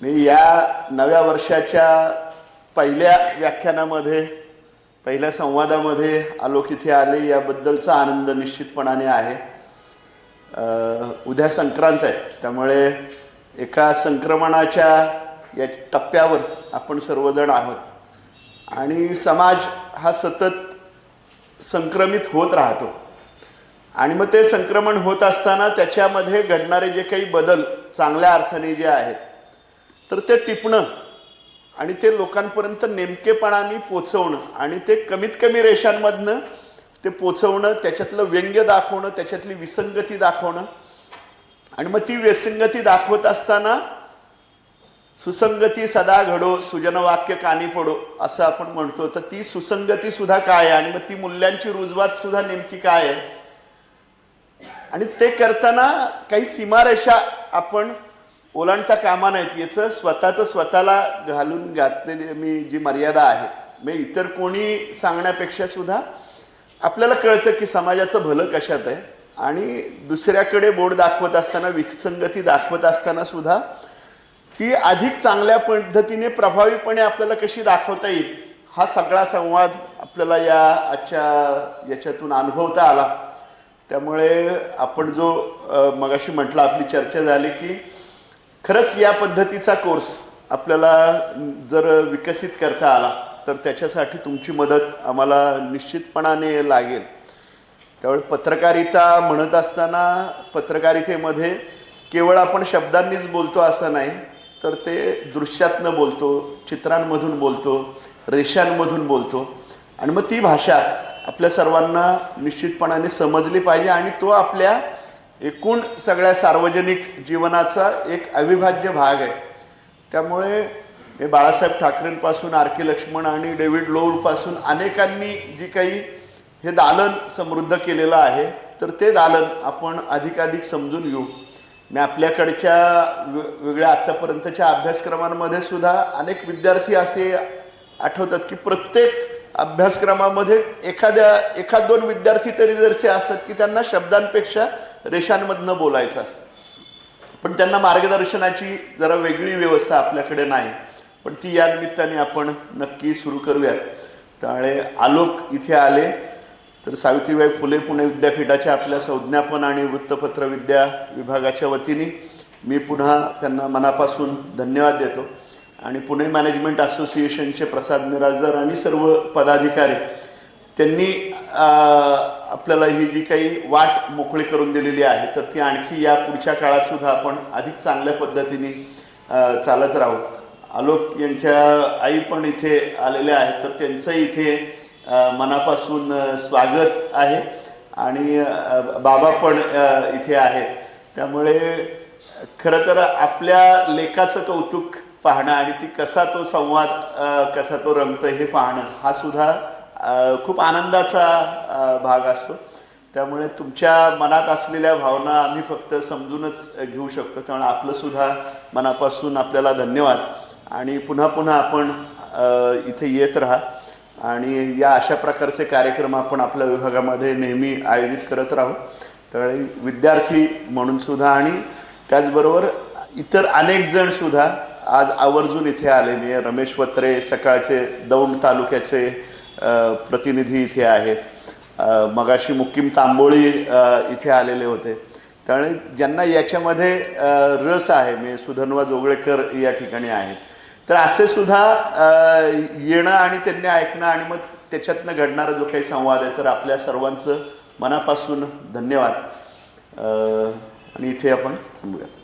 मी या नव्या वर्षाच्या पहिल्या व्याख्यानामध्ये पहिल्या संवादामध्ये आलोक इथे आले याबद्दलचा आनंद निश्चितपणाने आहे. उद्या संक्रांत आहे, त्यामुळे एका संक्रमणाच्या या टप्प्यावर आपण सर्वजण आहोत आणि समाज हा सतत संक्रमित होत राहतो आणि मग ते संक्रमण होत असताना त्याच्यामध्ये घडणारे जे काही बदल चांगल्या अर्थाने जे आहेत तर ते टिपणं आणि ते लोकांपर्यंत नेमकेपणाने पोचवणं आणि ते कमीत कमी रेषांमधनं ते पोचवणं, त्याच्यातलं व्यंग्य दाखवणं, त्याच्यातली विसंगती दाखवणं आणि मग ती विसंगती दाखवत असताना सुसंगती सदा घडो सुजनवाक्य कानी पडो असं आपण म्हणतो. तर ती सुसंगती सुद्धा काय आहे आणि मग ती मूल्यांची रुजवात सुद्धा नेमकी काय आहे आणि ते करताना काही सीमारेषा आपण ओलांडता कामा नाहीत. याचं स्वतःला घालून घातलेली मी जी मर्यादा आहे म्हणजे इतर कोणी सांगण्यापेक्षा सुद्धा आपल्याला कळतं की समाजाचं भलं कशात आहे आणि दुसऱ्याकडे बोट दाखवत असताना विसंगती दाखवत असताना सुद्धा ती अधिक चांगल्या पद्धतीने प्रभावीपणे आपल्याला कशी दाखवता येईल हा सगळा संवाद आपल्याला या आजच्या याच्यातून अनुभवता आला. त्यामुळे आपण जो मगाशी म्हटलं आपली चर्चा झाली की खरंच या पद्धतीचा कोर्स आपल्याला जर विकसित करता आला तर त्याच्यासाठी तुमची मदत आम्हाला निश्चितपणाने लागेल. त्यामुळे पत्रकारिता म्हणत असताना पत्रकारितेमध्ये केवळ आपण शब्दांनीच बोलतो असं नाही, तर ते दृश्यातनं बोलतो, चित्रांमधून बोलतो, रेषांमधून बोलतो आणि मग ती भाषा आपल्या सर्वांना निश्चितपणाने समजली पाहिजे आणि तो आपल्या एकूण सगळ्या सार्वजनिक जीवनाचा एक अविभाज्य भाग आहे. त्यामुळे हे बाळासाहेब ठाकरेंपासून आर के लक्ष्मण आणि डेव्हिड लोवपासून अनेकांनी जी काही हे दालन समृद्ध केलेलं आहे तर ते दालन आपण अधिकाधिक समजून घेऊ. मी आपल्याकडच्या वेगळ्या आत्तापर्यंतच्या अभ्यासक्रमांमध्ये सुद्धा अनेक विद्यार्थी असे आठवतात की प्रत्येक अभ्यासक्रमामध्ये एखाद दोन विद्यार्थी तरी जरसे असतात की त्यांना शब्दांपेक्षा रेषांमधनं बोलायचं असतं, पण त्यांना मार्गदर्शनाची जरा वेगळी व्यवस्था आपल्याकडे नाही, पण ती या निमित्ताने आपण नक्की सुरू करूयात. त्यामुळे आलोक इथे आले तर सावित्रीबाई फुले पुणे विद्यापीठाच्या आपल्या संज्ञापन आणि वृत्तपत्र विद्या विभागाच्या वतीने मी पुन्हा त्यांना मनापासून धन्यवाद देतो आणि पुणे मॅनेजमेंट असोसिएशनचे प्रसाद मिरासदार आणि सर्व पदाधिकारी त्यांनी आपल्याला ही जी काही वाट मोकळी करून दिलेली आहे तर ती आणखी या पुढच्या काळात सुद्धा आपण अधिक चांगल्या पद्धतीने चालत राहू. आलोक यांच्या आई पण इथे आलेल्या आहेत तर त्यांचंही इथे मनापासून स्वागत आहे आणि बाबा पण इथे आहेत. त्यामुळे खरं तर आपल्या लेखाचं कौतुक पाहणं आणि ती कसा तो संवाद कसा तो रंगतो हे पाहणं हा सुद्धा खूप आनंदाचा भाग असतो. त्यामुळे तुमच्या मनात असलेल्या भावना आम्ही फक्त समजूनच घेऊ शकतो. त्यामुळे आपलंसुद्धा मनापासून आपल्याला धन्यवाद आणि पुन्हा पुन्हा आपण इथे येत राहा आणि या अशा प्रकारचे कार्यक्रम आपण आपल्या विभागामध्ये नेहमी आयोजित करत राहू. त्यावेळी विद्यार्थी म्हणून सुद्धा आणि त्याचबरोबर इतर अनेक जण सुद्धा आज आवर्जून इथे आले. मी रमेश वत्रे सकाळचे दौंड तालुक्याचे प्रतिनिधी इथे आहेत. मगाशी मुक्कीम तांबोळी इथे आलेले होते. त्यामुळे ज्यांना याच्यामध्ये रस आहे, मी सुधन्वा जोगळेकर या ठिकाणी आहेत, तर असे सुद्धा येणं आणि त्यांनी ऐकणं आणि मग त्याच्यातनं घडणारा जो काही संवाद आहे, तर आपल्या सर्वांचं मनापासून धन्यवाद. आणि इथे आपण थांबूयात.